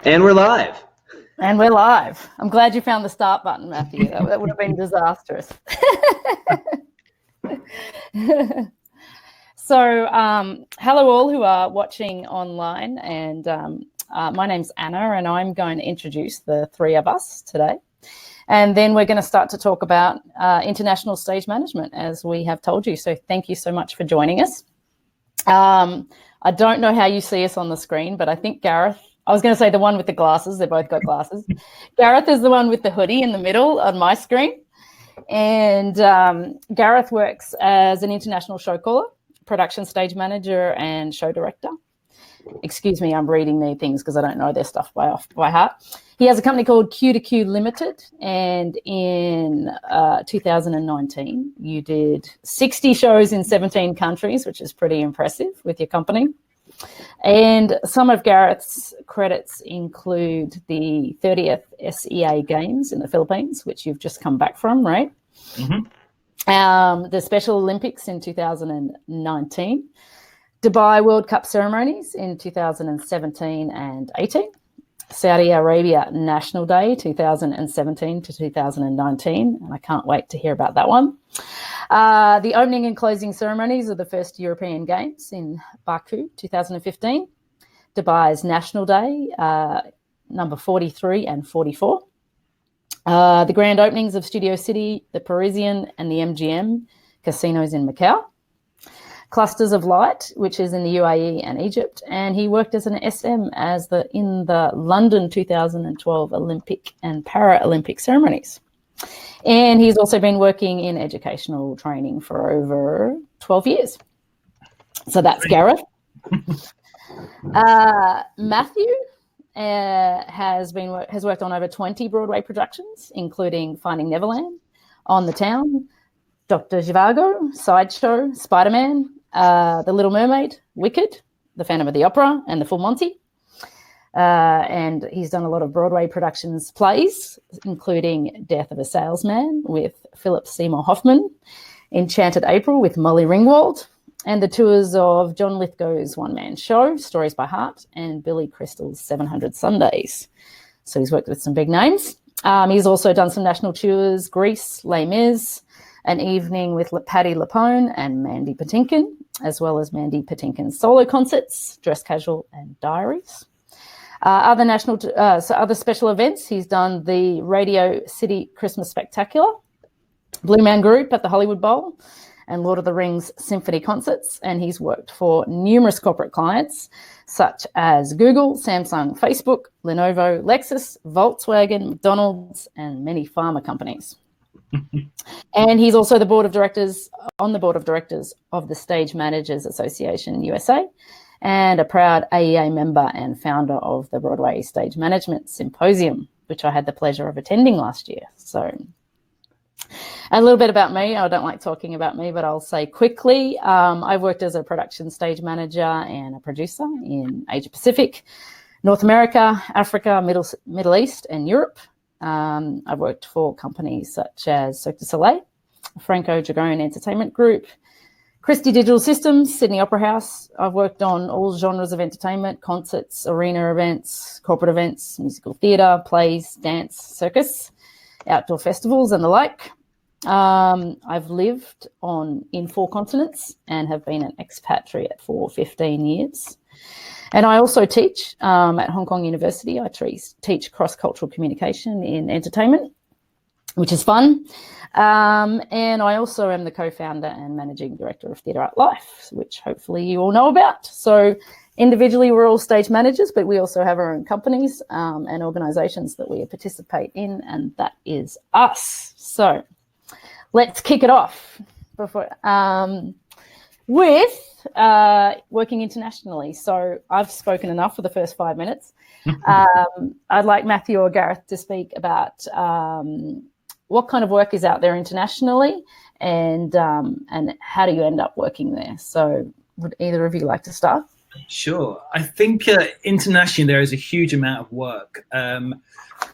And we're live. And we're live. I'm glad you found the start button, Matthew. That would have been disastrous. So, hello all who are watching online. And my name's Anna, and I'm going to introduce the three of us today. And then we're going to start to talk about international stage management, as we have told you. So thank you so much for joining us. I don't know how you see us on the screen, but I think Gareth, I was going to say the one with the glasses. They both got glasses. Gareth is the one with the hoodie in the middle on my screen. And Gareth works as an international show caller, production stage manager, and show director. Excuse me, I'm reading their things because I don't know their stuff by heart. He has a company called Q2Q Limited, and in 2019, you did 60 shows in 17 countries, which is pretty impressive with your company. And some of Gareth's credits include the 30th SEA Games in the Philippines, which you've just come back from, right? Mm-hmm. The Special Olympics in 2019, Dubai World Cup ceremonies in 2017 and 18, Saudi Arabia National Day 2017 to 2019, and I can't wait to hear about that one. The opening and closing ceremonies of the first European Games in Baku 2015, Dubai's National Day, number 43 and 44, the grand openings of Studio City, the Parisian and the MGM casinos in Macau, Clusters of Light, which is in the UAE and Egypt, and he worked as an SM in the London 2012 Olympic and Paralympic ceremonies. And he's also been working in educational training for over 12 years. So that's Gareth. Matthew has worked on over 20 Broadway productions, including Finding Neverland, On the Town, Dr. Zhivago, Sideshow, Spider-Man, The Little Mermaid, Wicked, The Phantom of the Opera, and The Full Monty. And he's done a lot of Broadway productions, plays, including Death of a Salesman with Philip Seymour Hoffman, Enchanted April with Molly Ringwald, and the tours of John Lithgow's one-man show, Stories by Heart, and Billy Crystal's 700 Sundays. So he's worked with some big names. He's also done some national tours, Grease, Les Mis, An Evening with Patti LuPone and Mandy Patinkin, as well as Mandy Patinkin's solo concerts, Dress Casual and Diaries. Other special events, he's done the Radio City Christmas Spectacular, Blue Man Group at the Hollywood Bowl, and Lord of the Rings Symphony concerts. And he's worked for numerous corporate clients, such as Google, Samsung, Facebook, Lenovo, Lexus, Volkswagen, McDonald's, and many pharma companies. And he's also on the board of directors of the Stage Managers Association USA, and a proud AEA member and founder of the Broadway Stage Management Symposium, which I had the pleasure of attending last year. So a little bit about me. I don't like talking about me, but I'll say quickly, I've worked as a production stage manager and a producer in Asia Pacific, North America, Africa, Middle East, and Europe. I've worked for companies such as Cirque du Soleil, Franco Dragone Entertainment Group, Christie Digital Systems, Sydney Opera House. I've worked on all genres of entertainment, concerts, arena events, corporate events, musical theatre, plays, dance, circus, outdoor festivals, and the like. I've lived in 4 continents and have been an expatriate for 15 years. And I also teach at Hong Kong University. I teach cross-cultural communication in entertainment, which is fun. And I also am the co-founder and managing director of Theatre Art Life, which hopefully you all know about. So individually, we're all stage managers, but we also have our own companies and organisations that we participate in, and that is us. So let's kick it off with working internationally. So I've spoken enough for the first 5 minutes. I'd like Matthew or Gareth to speak about what kind of work is out there internationally, and how do you end up working there? So would either of you like to start? Sure. I think internationally there is a huge amount of work,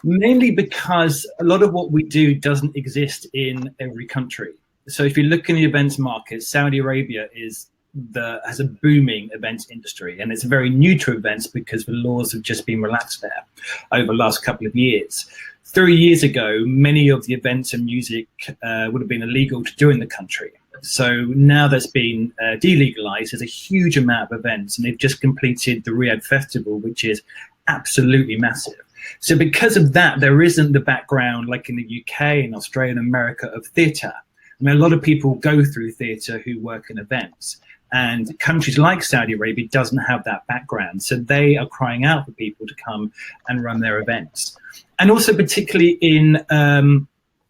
mainly because a lot of what we do doesn't exist in every country. So if you look in the events market, Saudi Arabia is has a booming events industry, and it's very new to events because the laws have just been relaxed there over the last couple of years. 3 years ago, many of the events and music would have been illegal to do in the country. So now that's been delegalized, there's a huge amount of events, and they've just completed the Riyadh Festival, which is absolutely massive. So because of that, there isn't the background like in the UK and Australia and America of theatre. I mean, a lot of people go through theatre who work in events, and countries like Saudi Arabia doesn't have that background. So they are crying out for people to come and run their events. And also particularly in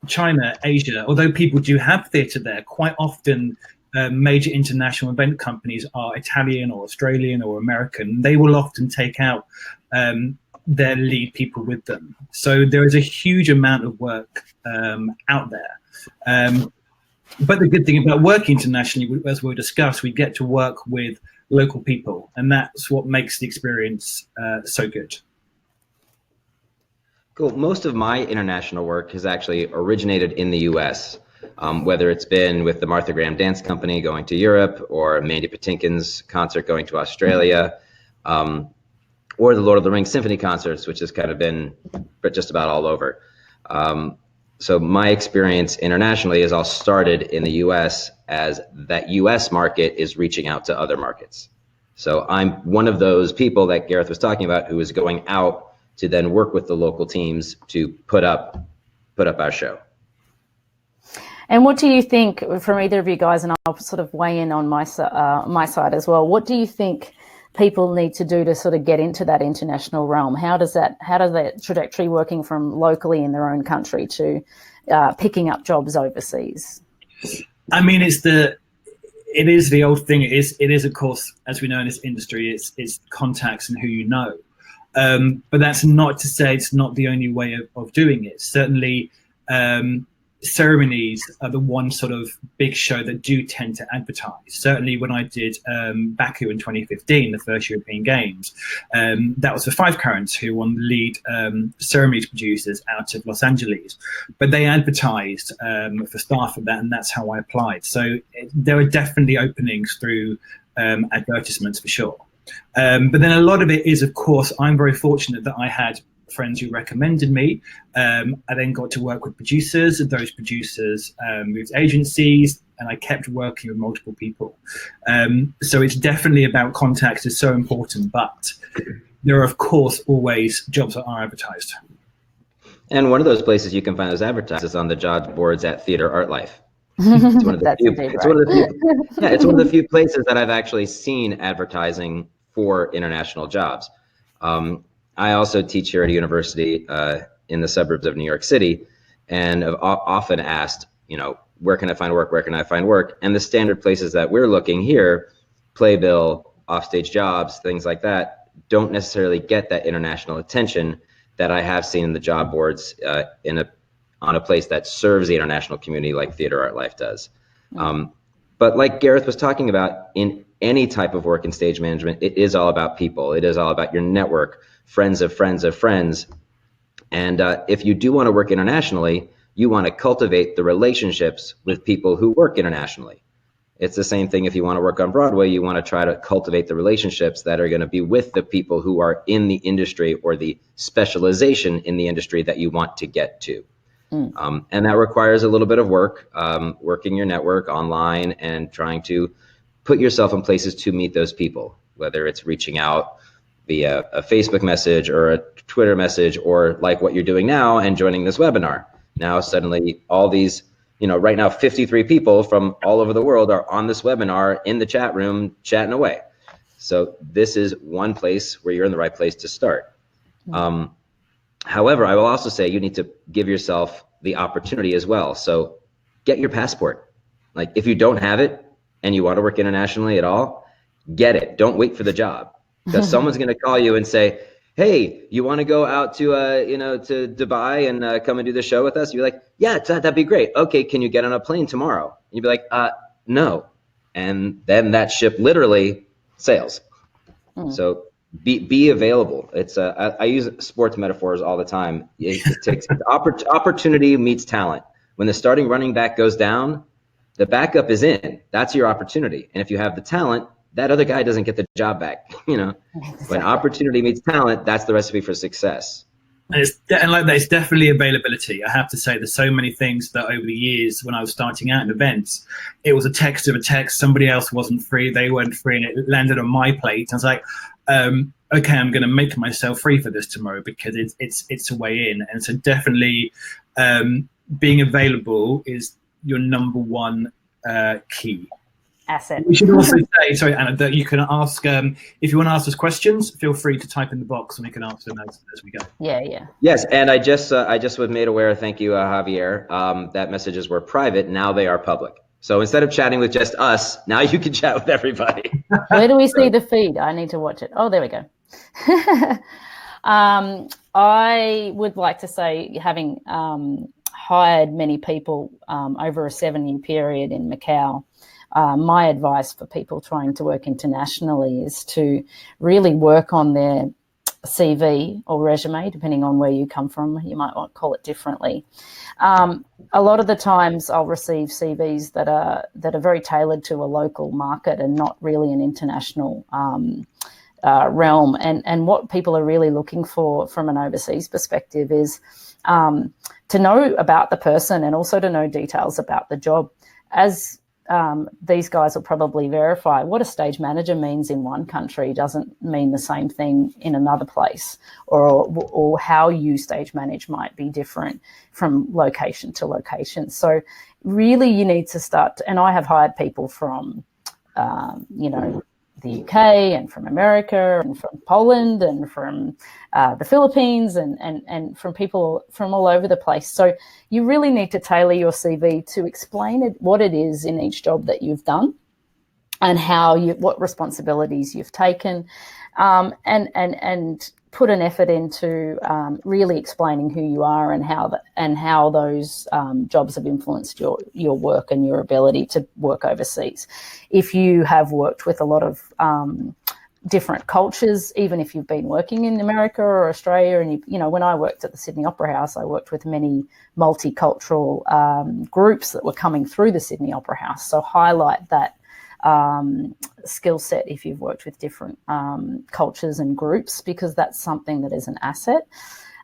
China, Asia, although people do have theatre there, quite often major international event companies are Italian or Australian or American. They will often take out their lead people with them. So there is a huge amount of work out there. But the good thing about working internationally, as we'll discuss, we get to work with local people, and that's what makes the experience so good. Cool. Most of my international work has actually originated in the US, whether it's been with the Martha Graham Dance Company going to Europe, or Mandy Patinkin's concert going to Australia, or the Lord of the Rings Symphony concerts, which has kind of been just about all over. So my experience internationally is all started in the US, as that US market is reaching out to other markets. So I'm one of those people that Gareth was talking about who is going out to then work with the local teams to put up our show. And what do you think, from either of you guys, and I'll sort of weigh in on my side as well, what do you think people need to do to sort of get into that international realm? How does that trajectory working from locally in their own country to picking up jobs overseas? I mean, it is the old thing. It is of course, as we know in this industry, it's contacts and who you know. But that's not to say it's not the only way of doing it. Certainly, ceremonies are the one sort of big show that do tend to advertise. Certainly when I did Baku in 2015, the first European Games, that was for Five Currents, who won the lead ceremonies producers out of Los Angeles. But they advertised for staff of that, and that's how I applied. So there are definitely openings through advertisements for sure. But then a lot of it is, of course, I'm very fortunate that I had friends who recommended me. I then got to work with producers. Those producers moved agencies, and I kept working with multiple people. So it's definitely about contacts is so important, but there are, of course, always jobs that are advertised. And one of those places you can find those advertised is on the job boards at Theatre Art Life. It's one of the few places that I've actually seen advertising for international jobs. I also teach here at a university in the suburbs of New York City, and have often asked, where can I find work? Where can I find work? And the standard places that we're looking here, Playbill, Offstage Jobs, things like that, don't necessarily get that international attention that I have seen in the job boards on a place that serves the international community like Theatre Art Life does. But like Gareth was talking about, in any type of work in stage management, it is all about people. It is all about your network, friends of friends of friends. And if you do want to work internationally, you want to cultivate the relationships with people who work internationally. It's the same thing if you want to work on Broadway, you want to try to cultivate the relationships that are going to be with the people who are in the industry or the specialization in the industry that you want to get to. And that requires a little bit of work, working your network online and trying to put yourself in places to meet those people, whether it's reaching out via a Facebook message or a Twitter message, or like what you're doing now and joining this webinar. Now suddenly all these, right now 53 people from all over the world are on this webinar in the chat room chatting away. So this is one place where you're in the right place to start. However, I will also say you need to give yourself the opportunity as well. So get your passport. Like if you don't have it and you want to work internationally at all, get it. Don't wait for the job, because someone's going to call you and say, hey, you want to go out to, to Dubai and come and do the show with us? You're like, yeah, that'd be great. Okay, can you get on a plane tomorrow? And you'd be like, no. And then that ship literally sails. So be available. It's I use sports metaphors all the time. It takes opportunity meets talent. When the starting running back goes down, the backup is in. That's your opportunity. And if you have the talent, that other guy doesn't get the job back. Exactly. When opportunity meets talent, that's the recipe for success. And like that, it's definitely availability. I have to say, there's so many things that over the years when I was starting out in events, it was a text of a text. Somebody else wasn't free, they weren't free, and it landed on my plate. I was like, okay, I'm going to make myself free for this tomorrow because it's a way in. And so definitely being available is your number one key asset. We should also say, sorry, Anna, that you can ask, if you want to ask us questions, feel free to type in the box and we can answer them as we go. Yeah. Yes, and I just was made aware, thank you, Javier, that messages were private. Now they are public. So instead of chatting with just us, now you can chat with everybody. Where do we see the feed? I need to watch it. Oh, there we go. I would like to say, having hired many people over a 7-year period in Macau, my advice for people trying to work internationally is to really work on their CV or resume, depending on where you come from. You might want to call it differently. A lot of the times I'll receive CVs that are very tailored to a local market and not really an international realm. And what people are really looking for from an overseas perspective is to know about the person and also to know details about the job. As these guys will probably verify, what a stage manager means in one country doesn't mean the same thing in another place, or how you stage manage might be different from location to location. So really you need to start, and I have hired people from, the UK and from America and from Poland and from the Philippines and from people from all over the place. So you really need to tailor your CV to explain what it is in each job that you've done and what responsibilities you've taken, and put an effort into really explaining who you are and how those jobs have influenced your work and your ability to work overseas. If you have worked with a lot of different cultures, even if you've been working in America or Australia, and when I worked at the Sydney Opera House, I worked with many multicultural groups that were coming through the Sydney Opera House. So highlight that skill set if you've worked with different cultures and groups, because that's something that is an asset.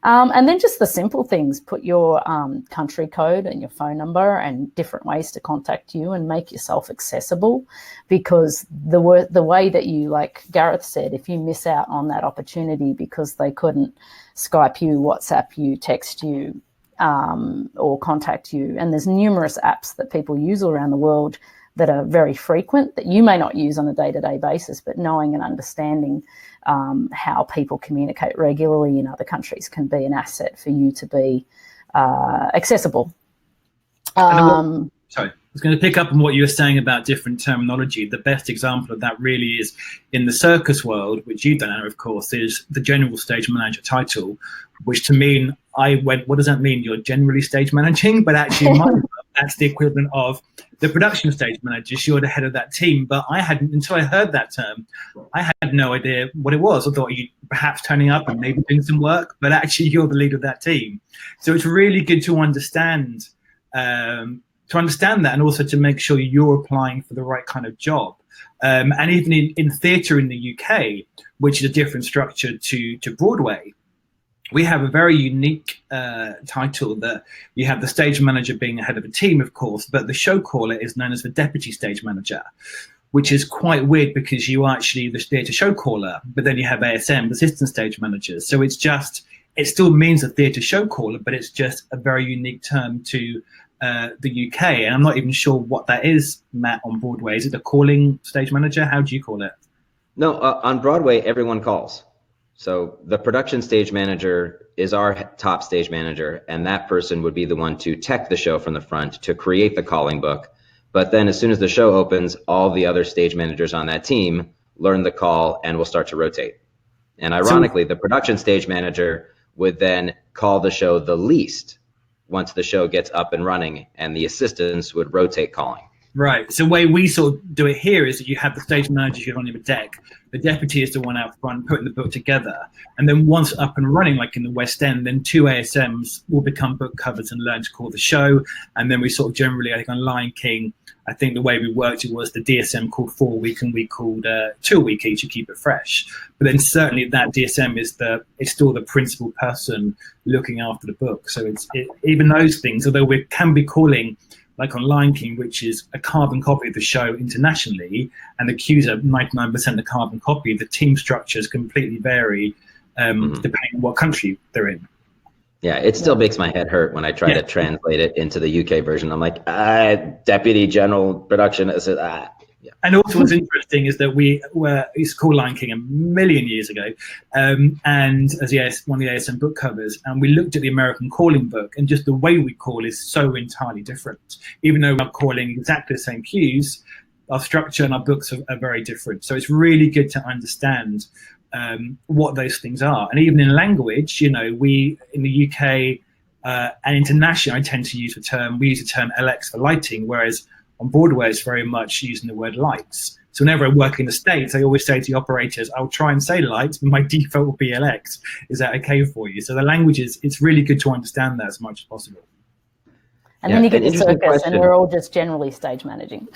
And then just the simple things, put your country code and your phone number and different ways to contact you and make yourself accessible, because the way that you, like Gareth said, if you miss out on that opportunity because they couldn't Skype you, WhatsApp you, text you, or contact you, and there's numerous apps that people use around the world that are very frequent that you may not use on a day-to-day basis, but knowing and understanding how people communicate regularly in other countries can be an asset for you to be accessible. Sorry, I was going to pick up on what you were saying about different terminology. The best example of that really is in the circus world, which you've done, Anna, of course, is the general stage manager title, which to me, I went, what does that mean? You're generally stage managing? But actually, in my world, that's the equivalent of the production stage manager. You're the head of that team. But I hadn't, until I heard that term, I had no idea what it was. I thought you perhaps turning up and maybe doing some work, but actually you're the leader of that team. So it's really good to understand that, and also to make sure you're applying for the right kind of job. And even in theatre in the UK, which is a different structure to Broadway, we have a very unique title that you have the stage manager being the head of a team, of course, but the show caller is known as the deputy stage manager, which is quite weird because you are actually the theatre show caller, but then you have ASM, assistant stage managers. So it still means a theatre show caller, but it's just a very unique term to the UK. And I'm not even sure what that is, Matt, on Broadway. Is it a calling stage manager? How do you call it? No, on Broadway, everyone calls. So the production stage manager is our top stage manager, and that person would be the one to tech the show from the front, to create the calling book. But then as soon as the show opens, all the other stage managers on that team learn the call and will start to rotate. And ironically, the production stage manager would then call the show the least once the show gets up and running, and the assistants would rotate calling. Right. So the way we sort of do it here is that you have the stage manager who's on your deck. The deputy is the one out front putting the book together. And then once up and running, like in the West End, then 2 ASMs will become book covers and learn to call the show. And then we sort of generally, I think on Lion King, I think the way we worked it was the DSM called 4 a week and we called 2 a week each to keep it fresh. But then certainly that DSM is still the principal person looking after the book. So even those things, although we can be calling, like on Lion King, which is a carbon copy of the show internationally, and the cues are 99% a carbon copy, the team structures completely vary depending on what country they're in. Yeah, it still makes my head hurt when I try to translate it into the UK version. I'm like, Deputy General Production. I said, yeah. And also what's interesting is that we used to call Lion King a million years ago, and as one of the ASM book covers, and we looked at the American calling book, and just the way we call is so entirely different. Even though we're calling exactly the same cues, our structure and our books are very different. So it's really good to understand what those things are. And even in language, we in the UK and internationally, we use the term LX for lighting, whereas on Broadway, it's very much using the word lights. So whenever I work in the States, I always say to the operators, I'll try and say lights, but my default will be LX. Is that okay for you? So the language it's really good to understand that as much as possible. And then you get the circus and we're all just generally stage managing.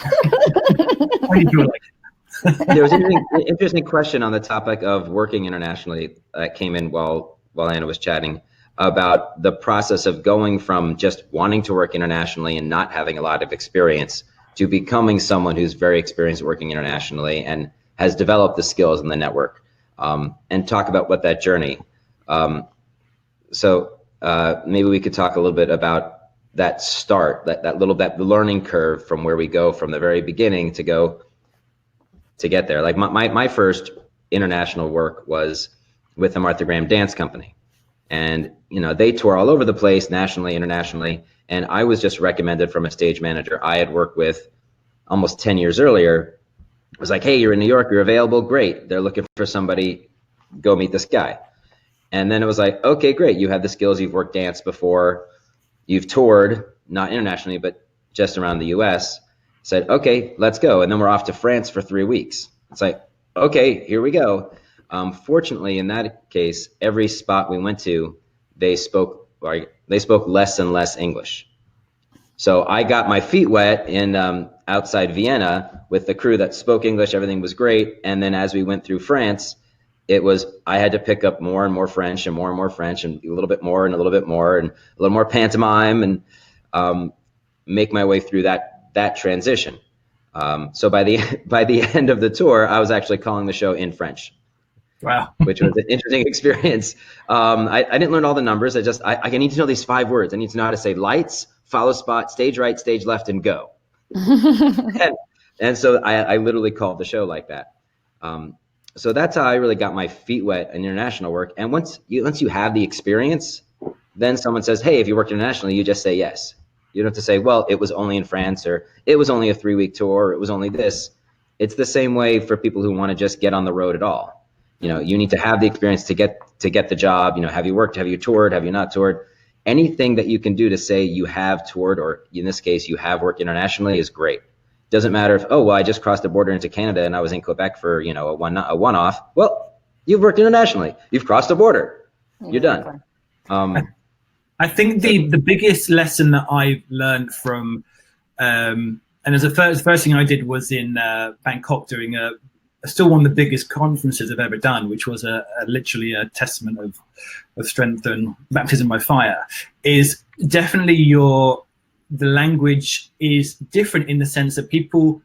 There was an interesting question on the topic of working internationally that came in while Anna was chatting about the process of going from just wanting to work internationally and not having a lot of experience to becoming someone who's very experienced working internationally and has developed the skills in the network, and talk about what that journey. So maybe we could talk a little bit about that start, that learning curve from where we go from the very beginning to get there. Like my first international work was with the Martha Graham Dance Company. And, they tour all over the place, nationally, internationally. And I was just recommended from a stage manager I had worked with almost 10 years earlier. It was like, hey, you're in New York, you're available, great. They're looking for somebody, go meet this guy. And then it was like, okay, great. You have the skills, you've worked dance before, you've toured, not internationally, but just around the US. Said, okay, let's go. And then we're off to France for 3 weeks. It's like, okay, here we go. Fortunately, in that case, every spot we went to, they spoke less and less English. So I got my feet wet in outside Vienna with the crew that spoke English. Everything was great. And then as we went through France, I had to pick up more and more French and more French and a little bit more and a little bit more and a little more pantomime and make my way through that transition. So by the end of the tour, I was actually calling the show in French. Wow. Which was an interesting experience. I didn't learn all the numbers. I need to know these 5 words. I need to know how to say lights, follow spot, stage right, stage left, and go. and so I literally called the show like that. So that's how I really got my feet wet in international work. And once you have the experience, then someone says, hey, if you work internationally, you just say yes. You don't have to say, well, it was only in France, or it was only a 3-week tour, or it was only this. It's the same way for people who want to just get on the road at all. You need to have the experience to get the job. Have you worked? Have you toured? Have you not toured? Anything that you can do to say you have toured, or in this case, you have worked internationally, is great. Doesn't matter if, I just crossed the border into Canada and I was in Quebec for, a one-off. Well, you've worked internationally. You've crossed the border. You're done. I think the biggest lesson that I've learned from, and as the first thing I did was in Bangkok doing still one of the biggest conferences I've ever done, which was literally a testament of strength and baptism by fire, is definitely the language is different in the sense that people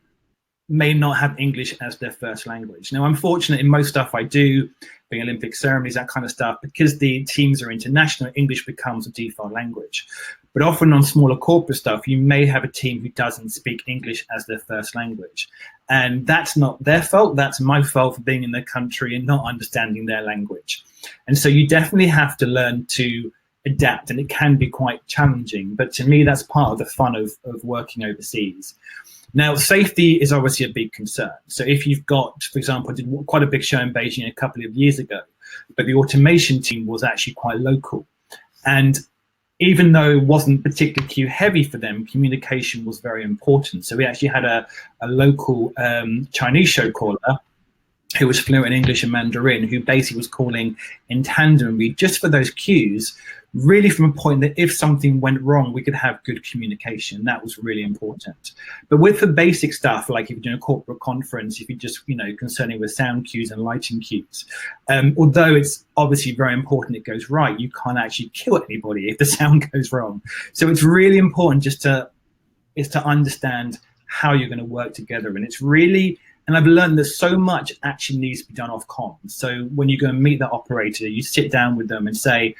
may not have English as their first language. Now, I'm fortunate in most stuff I do, being Olympic ceremonies, that kind of stuff, because the teams are international, English becomes a default language. But often on smaller corporate stuff, you may have a team who doesn't speak English as their first language. And that's not their fault. That's my fault for being in their country and not understanding their language. And so you definitely have to learn to adapt, and it can be quite challenging. But to me, that's part of the fun of working overseas. Now, safety is obviously a big concern. So if you've got, for example, I did quite a big show in Beijing a couple of years ago, but the automation team was actually quite local. And even though it wasn't particularly cue heavy for them, communication was very important. So we actually had a local Chinese show caller who was fluent in English and Mandarin, who basically was calling in tandem just for those cues, really from a point that if something went wrong, we could have good communication. That was really important. But with the basic stuff, like if you're doing a corporate conference, if you're just, concerning with sound cues and lighting cues, although it's obviously very important it goes right, you can't actually kill anybody if the sound goes wrong. So it's really important to understand how you're going to work together. And it's really, and I've learned that so much actually needs to be done off comms. So when you go and meet the operator, you sit down with them and say,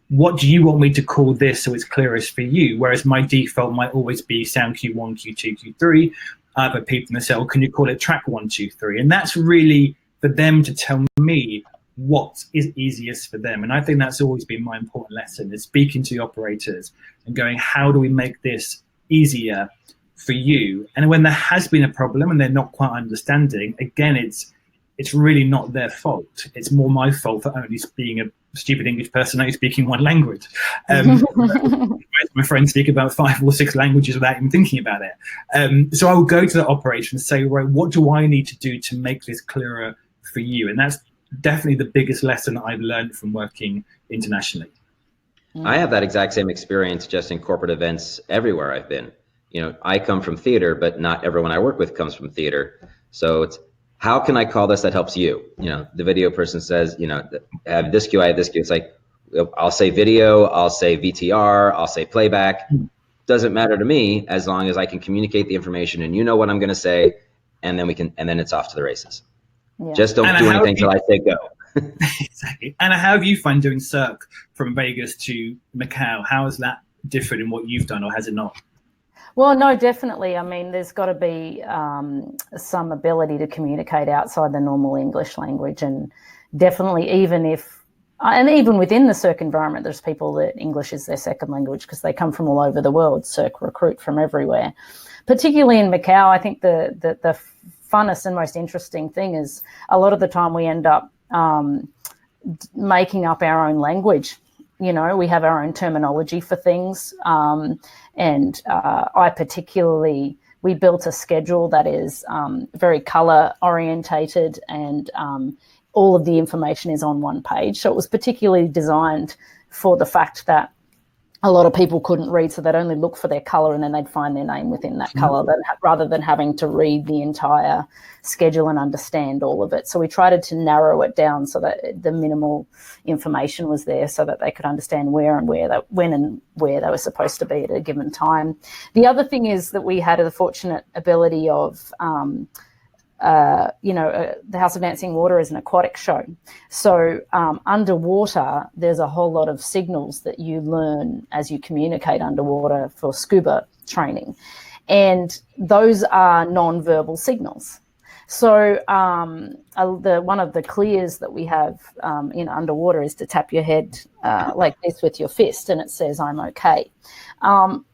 what do you want me to call this so it's clearest for you? Whereas my default might always be sound cue 1, cue 2, cue 3. Other people say, oh, can you call it track 1, 2, 3? And that's really for them to tell me what is easiest for them. And I think that's always been my important lesson, is speaking to the operators and going, how do we make this easier for you? And when there has been a problem and they're not quite understanding, again, it's really not their fault. It's more my fault for only being a stupid English person only speaking one language. My friends speak about 5 or 6 languages without even thinking about it. So I will go to the operator and say, right, what do I need to do to make this clearer for you? And that's definitely the biggest lesson I've learned from working internationally. I have that exact same experience just in corporate events everywhere I've been. I come from theater, but not everyone I work with comes from theater. So it's, how can I call this that helps you? The video person says, I have this cue, I have this cue. It's like, I'll say video, I'll say VTR, I'll say playback. Doesn't matter to me as long as I can communicate the information and what I'm going to say, and then it's off to the races. Yeah. Just don't do anything till I say go. Exactly. And how have you found doing Cirque from Vegas to Macau? How is that different in what you've done, or has it not? Well, no, definitely. I mean, there's got to be some ability to communicate outside the normal English language. And definitely, even within the Cirque environment, there's people that English is their second language because they come from all over the world. Cirque recruit from everywhere. Particularly in Macau, I think the funnest and most interesting thing is a lot of the time we end up making up our own language. We have our own terminology for things. And we built a schedule that is very color orientated, and all of the information is on one page. So it was particularly designed for the fact that a lot of people couldn't read, so they'd only look for their color and then they'd find their name within that color, rather than having to read the entire schedule and understand all of it. So we tried to narrow it down so that the minimal information was there so that they could understand when and where they were supposed to be at a given time. The other thing is that we had the fortunate ability of the House of Dancing Water is an aquatic show. So underwater, there's a whole lot of signals that you learn as you communicate underwater for scuba training. And those are non-verbal signals. So one of the clears that we have in underwater is to tap your head like this with your fist, and it says, I'm okay.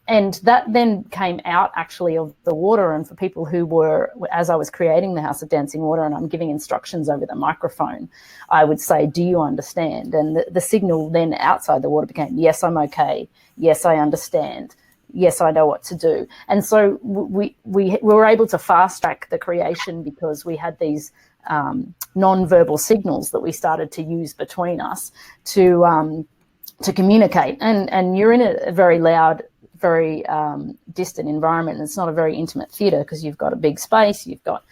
And that then came out actually of the water. And for people who were, as I was creating the House of Dancing Water and I'm giving instructions over the microphone, I would say, do you understand? And the signal then outside the water became, yes, I'm okay. Yes, I understand. Yes, I know what to do. And so we were able to fast track the creation because we had these non-verbal signals that we started to use between us to communicate. And you're in a very loud, very distant environment. And it's not a very intimate theatre because you've got a big space, you've got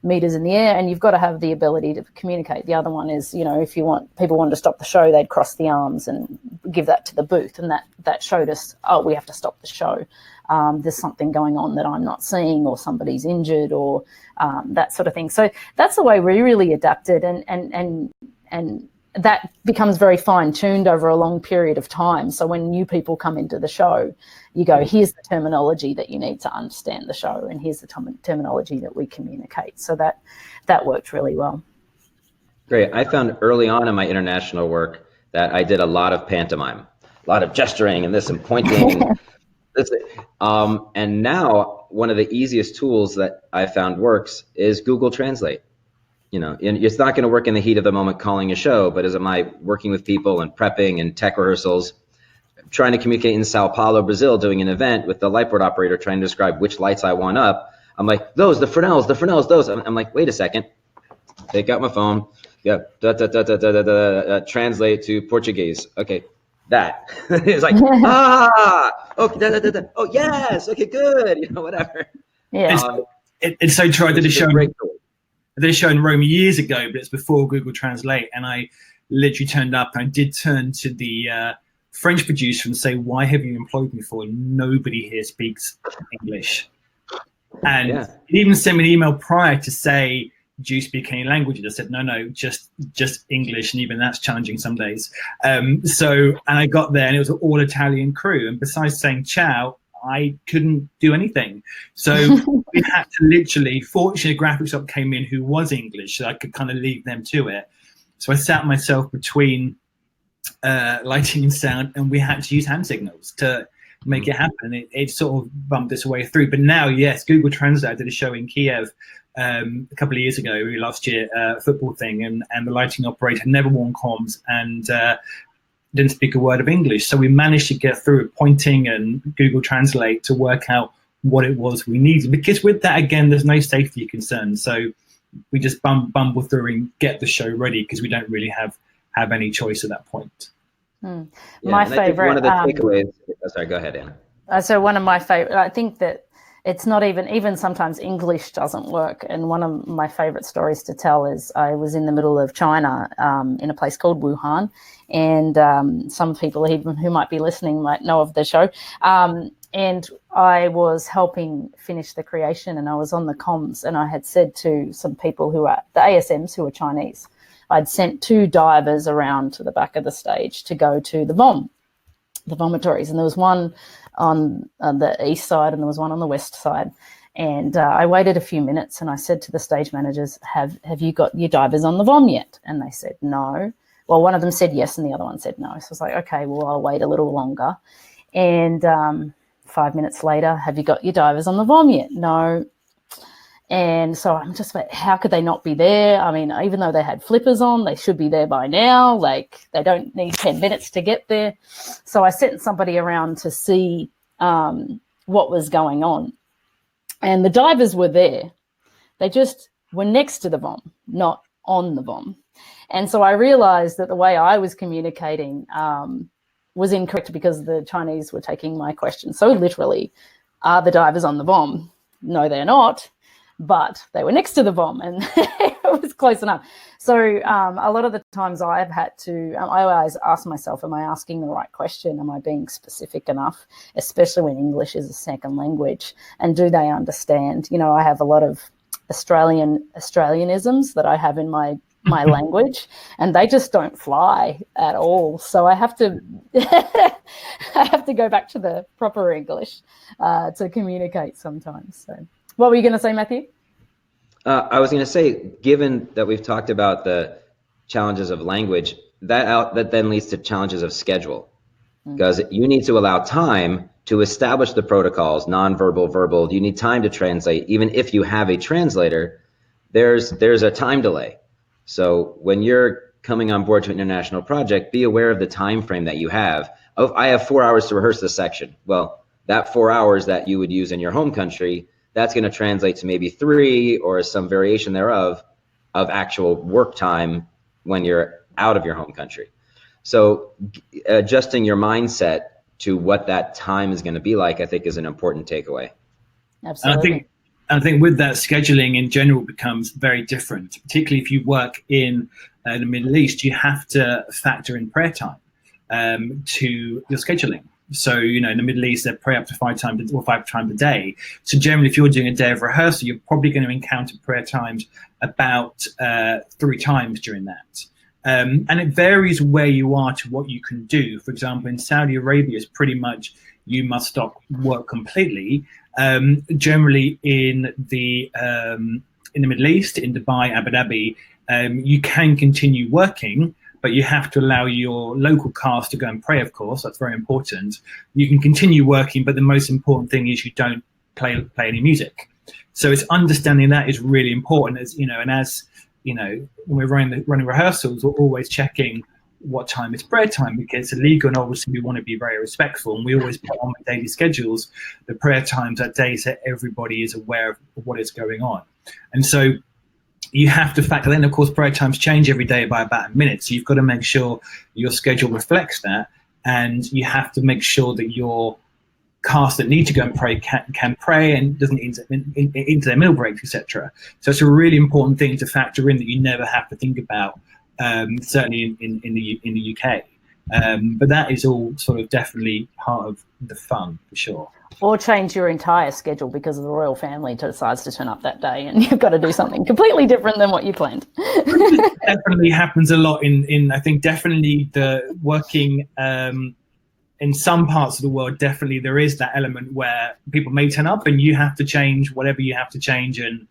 meters in the air, and you've got to have the ability to communicate. The other one is, if people wanted to stop the show, they'd cross the arms and give that to the booth. And that showed us, we have to stop the show. There's something going on that I'm not seeing, or somebody's injured, or that sort of thing. So that's the way we really adapted, and that becomes very fine-tuned over a long period of time. So when new people come into the show, you go, here's the terminology that you need to understand the show, and here's the terminology that we communicate. So that worked really well. Great. I found early on in my international work that I did a lot of pantomime, a lot of gesturing and this and pointing. And now one of the easiest tools that I found works is Google Translate. And it's not going to work in the heat of the moment calling a show, but as am I working with people and prepping and tech rehearsals, trying to communicate in Sao Paulo, Brazil, doing an event with the light board operator, trying to describe which lights I want up. I'm like, those, the Fresnels, those. I'm like, wait a second. Take out my phone. Yeah, translate to Portuguese. Okay, that. It's like, okay, oh yes, okay, good. You know, whatever. Yeah. It's so true. I did a show in Rome years ago, but it's before Google Translate, and I literally turned up and I did turn to the French producer and say, "Why have you employed me for? Nobody here speaks English." And he even sent me an email prior to say, "Do you speak any languages?" I said, no, just English, and even that's challenging some days. And I got there, and it was an all Italian crew, and besides saying ciao, I couldn't do anything. So we had to literally, fortunately, a graphics op came in who was English, so I could kind of leave them to it. So I sat myself between lighting and sound, and we had to use hand signals to make it happen. It sort of bumped its way through. But now, yes, Google Translate. I did a show in Kiev a couple of years ago, last year, football thing, and the lighting operator had never worn comms and didn't speak a word of English. So we managed to get through pointing and Google Translate to work out what it was we needed. Because with that, again, there's no safety concerns. So we just bumble through and get the show ready because we don't really have any choice at that point. Yeah, my favorite. One of the takeaways. Sorry, go ahead, Anna. So one of my favorite. I think that it's not even sometimes English doesn't work. And one of my favorite stories to tell is I was in the middle of China in a place called Wuhan, and some people even who might be listening might know of the show. And I was helping finish the creation, and I was on the comms, and I had said to some people who are the ASMs who are Chinese, I'd sent 2 divers around to the back of the stage to go to the vomitories, and there was one on the east side and there was one on the west side. And I waited a few minutes, and I said to the stage managers, have you got your divers on the vom yet? And they said no. Well, one of them said yes and the other one said no. So I was like, okay, well, I'll wait a little longer. And 5 minutes later, have you got your divers on the vom yet? No. And so I'm just like, how could they not be there? I mean, even though they had flippers on, they should be there by now. Like, they don't need 10 minutes to get there. So I sent somebody around to see what was going on. And the divers were there. They just were next to the vom, not on the vom. And so I realized that the way I was communicating was incorrect because the Chinese were taking my question so literally. Are the divers on the vom? No, they're not. But they were next to the vom, and it was close enough. So a lot of the times I've had to, I always ask myself, am I asking the right question? Am I being specific enough, especially when English is a second language? And do they understand? You know, I have a lot of Australianisms that I have in my language, and they just don't fly at all. So I have to go back to the proper English to communicate sometimes. So. What were you going to say, Matthew? I was going to say, given that we've talked about the challenges of language, that then leads to challenges of schedule, because you need to allow time to establish the protocols, nonverbal, verbal. You need time to translate. Even if you have a translator, there's a time delay. So when you're coming on board to an international project, be aware of the time frame that you have. Oh, I have 4 hours to rehearse this section. Well, that 4 hours that you would use in your home country, that's going to translate to maybe 3 or some variation thereof of actual work time when you're out of your home country. So adjusting your mindset to what that time is going to be like, I think, is an important takeaway. Absolutely. I think with that, scheduling in general becomes very different, particularly if you work in the Middle East. You have to factor in prayer time to your scheduling. So, you know, in the Middle East, they pray up to 5 times a day. So generally, if you're doing a day of rehearsal, you're probably going to encounter prayer times about 3 times during that. And it varies where you are to what you can do. For example, in Saudi Arabia, it's pretty much you must stop work completely. Generally, in the Middle East, in Dubai, Abu Dhabi, you can continue working, but you have to allow your local cast to go and pray, of course. That's very important. You can continue working, but the most important thing is you don't play any music. So it's understanding that is really important. As you know, and as you know, when we're running rehearsals, we're always checking what time is prayer time, because it's illegal, and obviously we want to be very respectful, and we always put on the daily schedules the prayer times that day so everybody is aware of what is going on. And so you have to factor in, of course, prayer times change every day by about a minute, so you've got to make sure your schedule reflects that, and you have to make sure that your cast that need to go and pray can pray and doesn't into their meal breaks, etc. So it's a really important thing to factor in that you never have to think about, certainly in the UK. But that is all sort of definitely part of the fun, for sure. Or change your entire schedule because the royal family decides to turn up that day and you've got to do something completely different than what you planned. It definitely happens a lot in I think definitely the working in some parts of the world. Definitely there is that element where people may turn up and you have to change whatever you have to change, and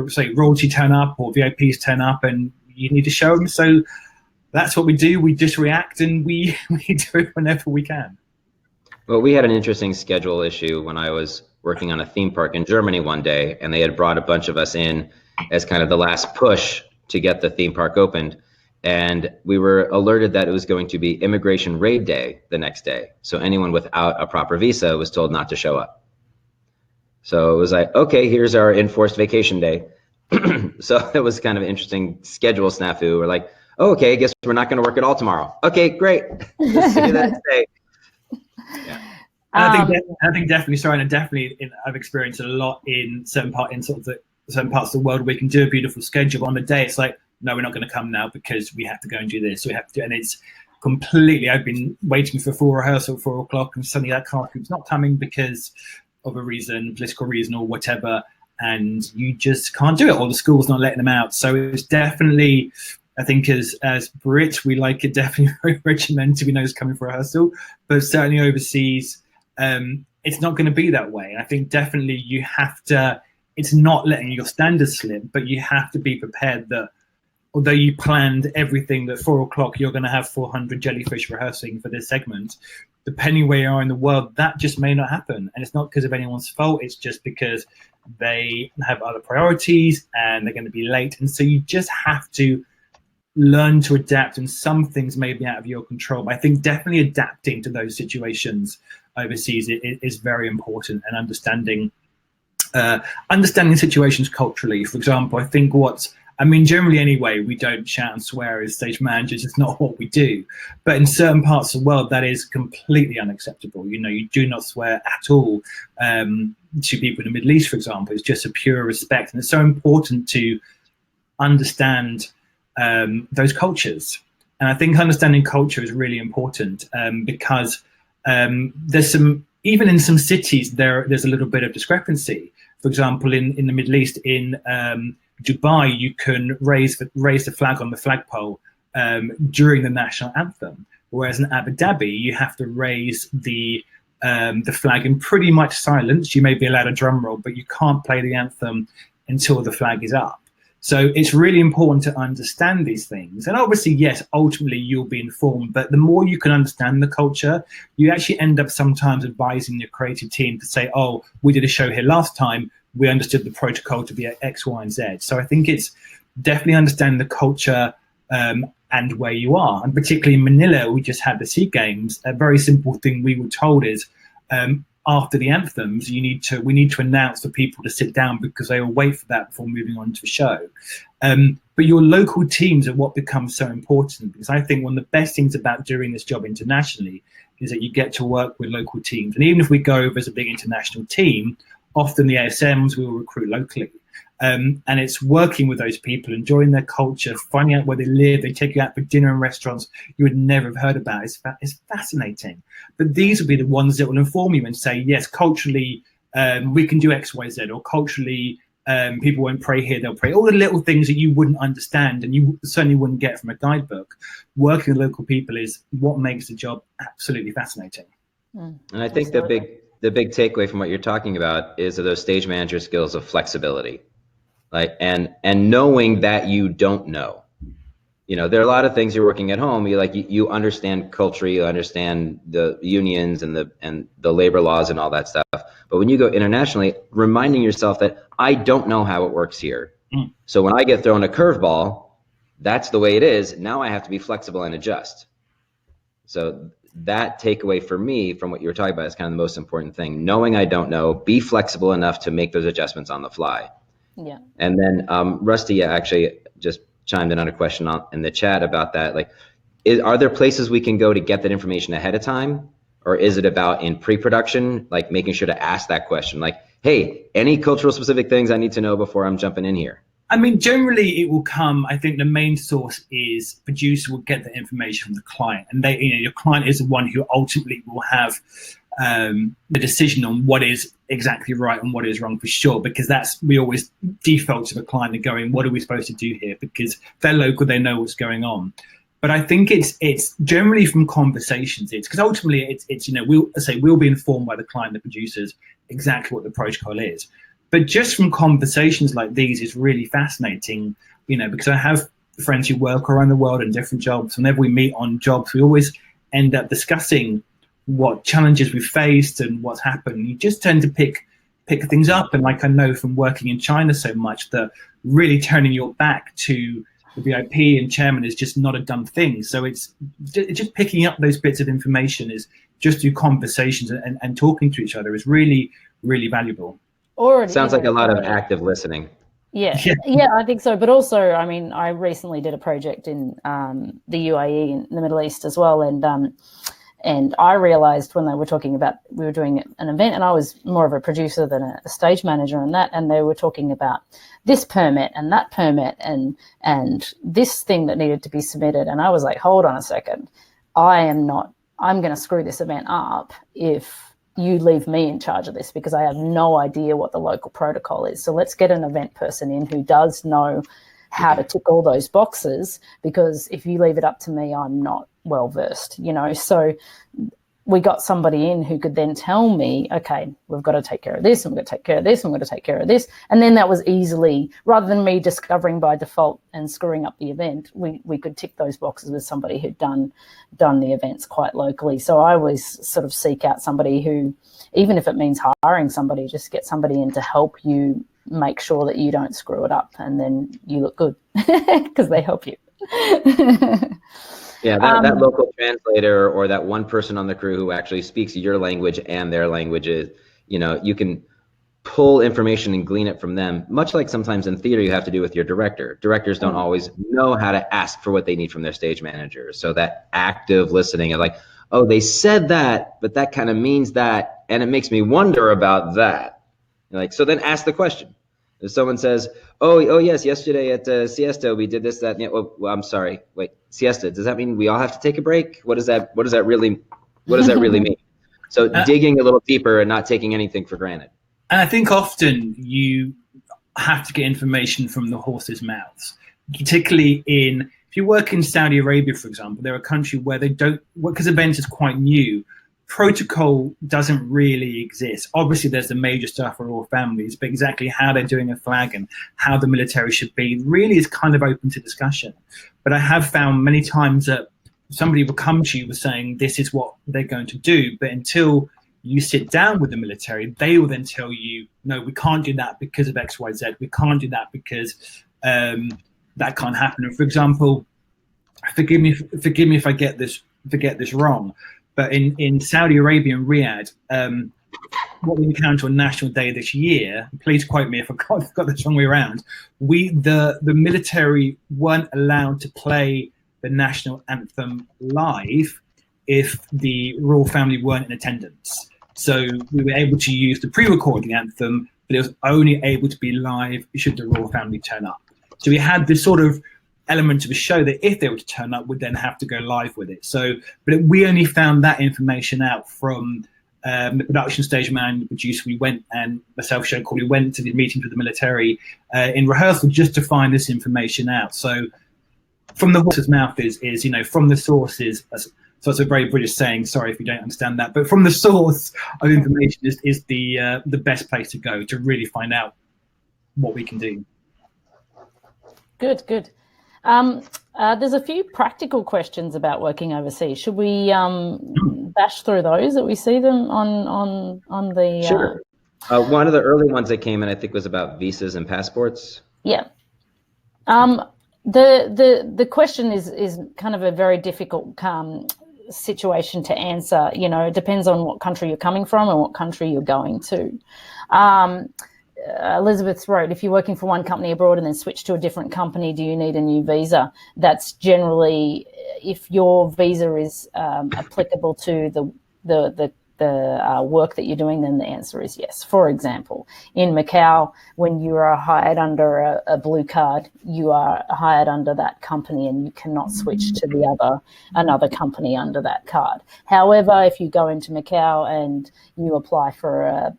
say royalty turn up or VIPs turn up and you need to show them. So that's what we do. We just react and we do it whenever we can. Well, we had an interesting schedule issue when I was working on a theme park in Germany one day, and they had brought a bunch of us in as kind of the last push to get the theme park opened. And we were alerted that it was going to be immigration raid day the next day. So anyone without a proper visa was told not to show up. So it was like, okay, here's our enforced vacation day. So it was kind of an interesting schedule snafu. We're like, oh, okay, I guess we're not going to work at all tomorrow. Okay, great. Let's do that today. Yeah. I think definitely, sorry, and definitely I've experienced a lot in certain parts of the world where we can do a beautiful schedule, but on the day it's like, no, we're not going to come now because we have to go and do this. We have to, and it's completely. I've been waiting for full rehearsal at 4 o'clock, and suddenly that cast group's not coming because of a reason, political reason or whatever, and you just can't do it, or the school's not letting them out. So it's definitely, I think as Brits, we like it definitely very regimented. We know it's coming for rehearsal, but certainly overseas, it's not going to be that way. And I think definitely you have to, it's not letting your standards slip, but you have to be prepared that although you planned everything that 4 o'clock, you're going to have 400 jellyfish rehearsing for this segment, depending where you are in the world, that just may not happen. And it's not because of anyone's fault. It's just because they have other priorities and they're going to be late. And so you just have to learn to adapt, and some things may be out of your control. But I think definitely adapting to those situations overseas is very important, and understanding situations culturally. For example, I think generally anyway, we don't shout and swear as stage managers. It's not what we do. But in certain parts of the world, that is completely unacceptable. You know, you do not swear at all to people in the Middle East, for example. It's just a pure respect. And it's so important to understand those cultures. And I think understanding culture is really important because there's some, even in some cities, there's a little bit of discrepancy. For example, in the Middle East, in Dubai, you can raise the flag on the flagpole during the national anthem, whereas in Abu Dhabi, you have to raise the flag in pretty much silence. You may be allowed a drum roll, but you can't play the anthem until the flag is up. So it's really important to understand these things. And obviously, yes, ultimately you'll be informed, but the more you can understand the culture, you actually end up sometimes advising your creative team to say, oh, we did a show here last time, we understood the protocol to be X, Y, and Z. So I think it's definitely understanding the culture and where you are. And particularly in Manila, we just had the SEA Games. A very simple thing we were told is after the anthems, we need to announce for people to sit down because they will wait for that before moving on to the show. But your local teams are what becomes so important, because I think one of the best things about doing this job internationally is that you get to work with local teams. And even if we go over as a big international team, often the ASMs will recruit locally. And it's working with those people, enjoying their culture, finding out where they live. They take you out for dinner in restaurants you would never have heard about. It's fascinating. But these will be the ones that will inform you and say, yes, culturally, we can do X, Y, Z, or culturally, people won't pray here, they'll pray. All the little things that you wouldn't understand and you certainly wouldn't get from a guidebook. Working with local people is what makes the job absolutely fascinating. And I think the big takeaway from what you're talking about is those stage manager skills of flexibility. And knowing that you don't know. You know, there are a lot of things you're working at home. You understand culture, you understand the unions and the labor laws and all that stuff. But when you go internationally, reminding yourself that I don't know how it works here. So when I get thrown a curveball, that's the way it is. Now I have to be flexible and adjust. So that takeaway for me from what you were talking about is kind of the most important thing. Knowing I don't know, be flexible enough to make those adjustments on the fly. Yeah. And then Rusty actually just chimed in on a question in the chat about that. Like, are there places we can go to get that information ahead of time? Or is it about in pre-production, like making sure to ask that question? Like, hey, any cultural specific things I need to know before I'm jumping in here? I mean, generally it will come, I think the main source is producer will get the information from the client, and they, your client is the one who ultimately will have the decision on what is exactly right and what is wrong for sure, because we always default to the client and going, what are we supposed to do here? Because they're local, they know what's going on. But I think it's generally from conversations. It's because ultimately it's we'll be informed by the client, the producers, exactly what the protocol is. But just from conversations like these is really fascinating, because I have friends who work around the world in different jobs. Whenever we meet on jobs, we always end up discussing what challenges we've faced and what's happened. You just tend to pick things up. And like I know from working in China so much that really turning your back to the VIP and chairman is just not a done thing. So it's just picking up those bits of information is just through conversations and talking to each other is really, really valuable. Sounds like a lot of active listening. Yeah, I think so. But also, I mean, I recently did a project in the UAE in the Middle East as well, and I realized when they were talking about, we were doing an event, and I was more of a producer than a stage manager on that, and they were talking about this permit and that permit and this thing that needed to be submitted, and I was like, hold on a second, I'm going to screw this event up if you leave me in charge of this, because I have no idea what the local protocol is. So let's get an event person in who does know how to tick all those boxes, because if you leave it up to me, I'm not well versed, So we got somebody in who could then tell me, okay, we've got to take care of this, and we've got to take care of this, and we've got to take care of this. And then that was easily, rather than me discovering by default and screwing up the event, we could tick those boxes with somebody who'd done the events quite locally. So I always sort of seek out somebody who, even if it means hiring somebody, just get somebody in to help you make sure that you don't screw it up, and then you look good because they help you. Yeah, that local translator or that one person on the crew who actually speaks your language and their languages, you can pull information and glean it from them, much like sometimes in theater you have to do with your director. Directors don't always know how to ask for what they need from their stage manager. So that active listening of like, oh, they said that, but that kind of means that, and it makes me wonder about that. So then ask the question. If someone says, oh yes, yesterday at siesta we did this, that, well, I'm sorry, wait, siesta, does that mean we all have to take a break? What does that really mean? So digging a little deeper and not taking anything for granted. And I think often you have to get information from the horse's mouths, particularly if you work in Saudi Arabia, for example. They're a country where they don't, because events is quite new, protocol doesn't really exist. Obviously there's the major stuff for all families, but exactly how they're doing a flag and how the military should be really is kind of open to discussion. But I have found many times that somebody will come to you with saying this is what they're going to do, but until you sit down with the military, they will then tell you, no, we can't do that because of XYZ. We can't do that because that can't happen. And for example, forgive me if I get this wrong, but in Saudi Arabia and Riyadh, what we encountered on National Day this year, please quote me if I got this wrong way around, the military weren't allowed to play the national anthem live if the royal family weren't in attendance. So we were able to use the pre-recorded anthem, but it was only able to be live should the royal family turn up. So we had this sort of element of the show that if they were to turn up, would then have to go live with it. So, but we only found that information out from the production stage man, the producer. We went, and myself, Show Call, we went to the meetings with the military in rehearsal just to find this information out. So from the horse's mouth is from the sources. So it's a very British saying, sorry if you don't understand that, but from the source of information is the best place to go to really find out what we can do. Good. There's a few practical questions about working overseas. Should we bash through those that we see them on the? Sure. One of the early ones that came in, I think, was about visas and passports. Yeah. The question is kind of a very difficult situation to answer. It depends on what country you're coming from and what country you're going to. Elizabeth wrote, if you're working for one company abroad and then switch to a different company, do you need a new visa? That's generally, if your visa is applicable to the work that you're doing, then the answer is yes. For example, in Macau, when you are hired under a blue card, you are hired under that company and you cannot switch to another company under that card. However, if you go into Macau and you apply for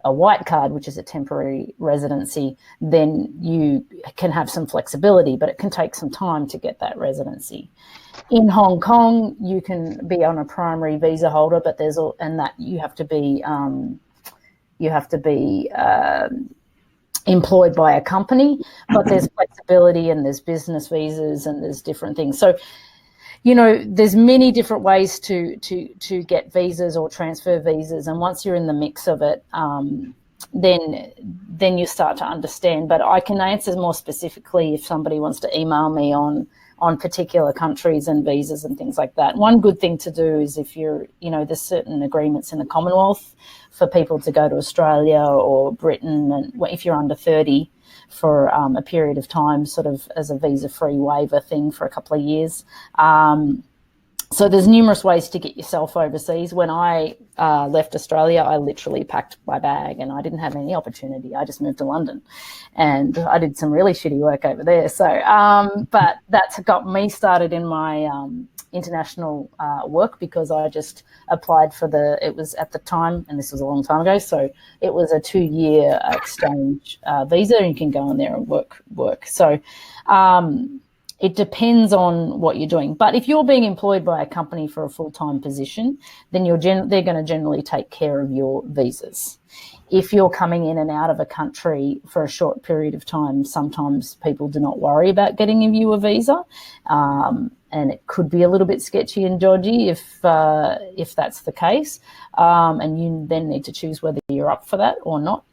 a white card, which is a temporary residency, then you can have some flexibility, but it can take some time to get that residency. In Hong Kong, you can be on a primary visa holder, but you have to be employed by a company, but there's flexibility and there's business visas and there's different things. So, there's many different ways to get visas or transfer visas, and once you're in the mix of it, then you start to understand. But I can answer more specifically if somebody wants to email me on particular countries and visas and things like that. One good thing to do is if you're, there's certain agreements in the Commonwealth for people to go to Australia or Britain, and if you're under 30, for a period of time, sort of as a visa-free waiver thing for a couple of years. So there's numerous ways to get yourself overseas. When I left Australia, I literally packed my bag and I didn't have any opportunity. I just moved to London and I did some really shitty work over there. So, but that's got me started in my international work, because I just applied for it was at the time, and this was a long time ago, so it was a 2-year exchange visa, and you can go in there and work. So it depends on what you're doing. But if you're being employed by a company for a full-time position, then they're going to generally take care of your visas. If you're coming in and out of a country for a short period of time, sometimes people do not worry about getting you a visa. And it could be a little bit sketchy and dodgy if that's the case. And you then need to choose whether you're up for that or not.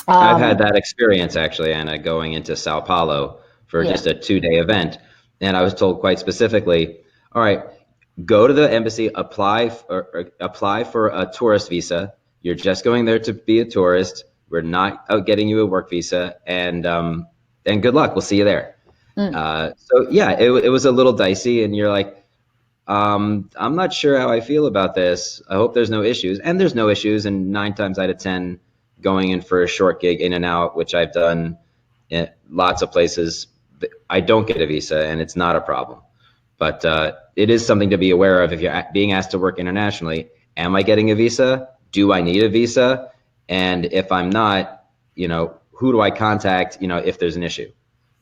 I've had that experience, actually, Anna, going into Sao Paulo for just a 2-day event. And I was told quite specifically, all right, go to the embassy, apply for a tourist visa. You're just going there to be a tourist. We're not out getting you a work visa, and good luck. We'll see you there. So yeah, it was a little dicey, and you're like, I'm not sure how I feel about this. I hope there's no issues, and there's no issues. And 9 times out of 10, going in for a short gig in and out, which I've done in lots of places, I don't get a visa, and it's not a problem. But it is something to be aware of if you're being asked to work internationally. Am I getting a visa? Do I need a visa? And if I'm not, who do I contact, if there's an issue?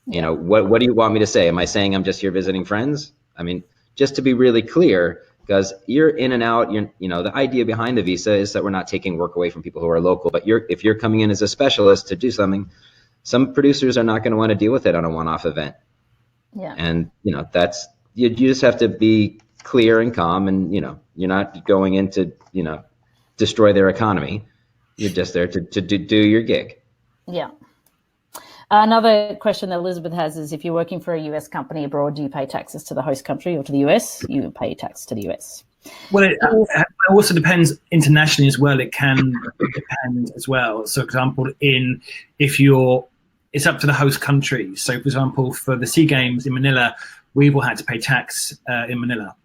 What do you want me to say? Am I saying I'm just here visiting friends? I mean, just to be really clear, because you're in and out, the idea behind the visa is that we're not taking work away from people who are local, but if you're coming in as a specialist to do something, some producers are not going to want to deal with it on a one-off event. Yeah. And, that's, you just have to be clear and calm, and, you're not going in to, destroy their economy. You're just there to do your gig. Yeah. Another question that Elizabeth has is, if you're working for a US company abroad, do you pay taxes to the host country or to the US? You pay tax to the US. Well, it also depends internationally as well. It can depend as well. So, for example, it's up to the host country. So, for example, for the SEA Games in Manila, we will have to pay tax in Manila.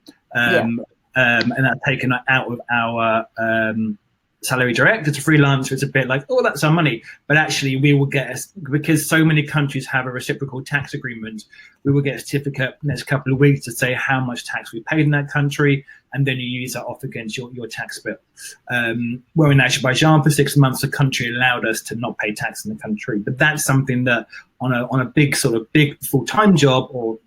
And that's taken out of our salary direct. It's a freelancer. It's a bit like, oh, that's our money. But actually, we will get, because so many countries have a reciprocal tax agreement, we will get a certificate next couple of weeks to say how much tax we paid in that country, and then you use that off against your tax bill. Where in Azerbaijan for 6 months, the country allowed us to not pay tax in the country. But that's something that on a big full-time job or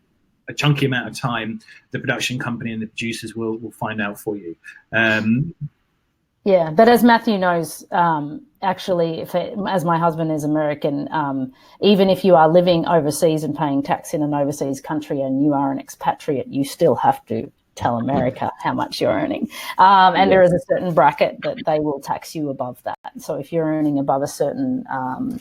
a chunky amount of time, the production company and the producers will find out for you. Yeah, but as Matthew knows, actually, as my husband is American, even if you are living overseas and paying tax in an overseas country and you are an expatriate, you still have to tell America how much you're earning. And there is a certain bracket that they will tax you above that. So if you're earning above a certain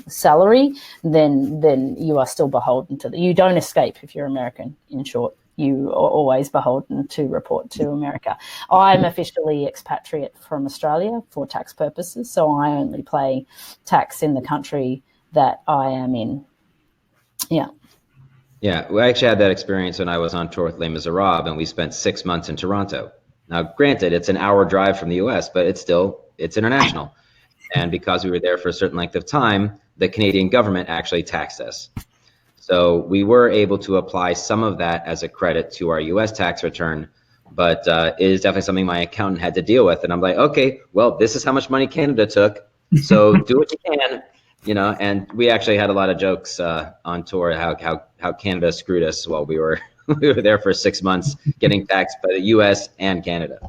salary, then you are still beholden to you don't escape if you're American, in short. you are always beholden to report to America. I'm officially expatriate from Australia for tax purposes, so I only pay tax in the country that I am in. Yeah. Yeah, we actually had that experience when I was on tour with Les Miserables, and we spent 6 months in Toronto. Now, granted, it's an hour drive from the US, but it's international. And because we were there for a certain length of time, the Canadian government actually taxed us. So we were able to apply some of that as a credit to our US tax return, but it is definitely something my accountant had to deal with. And I'm like, okay, well, this is how much money Canada took, so do what you can, and we actually had a lot of jokes on tour how Canada screwed us while we were there for 6 months getting taxed by the US and Canada.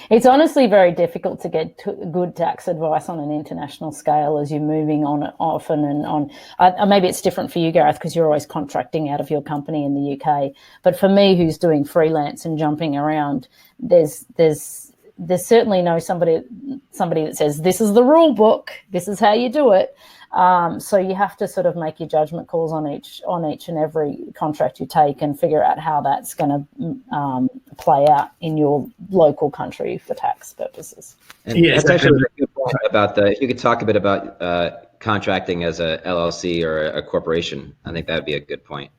It's honestly very difficult to get good tax advice on an international scale as you're moving on often and on. Maybe it's different for you, Gareth, because you're always contracting out of your company in the UK. But for me, who's doing freelance and jumping around, there's certainly no somebody that says this is the rule book, this is how you do it. So you have to sort of make your judgment calls on each and every contract you take and figure out how that's going to play out in your local country for tax purposes. And that's actually a good point about if you could talk a bit about contracting as a LLC or a corporation. I think that would be a good point.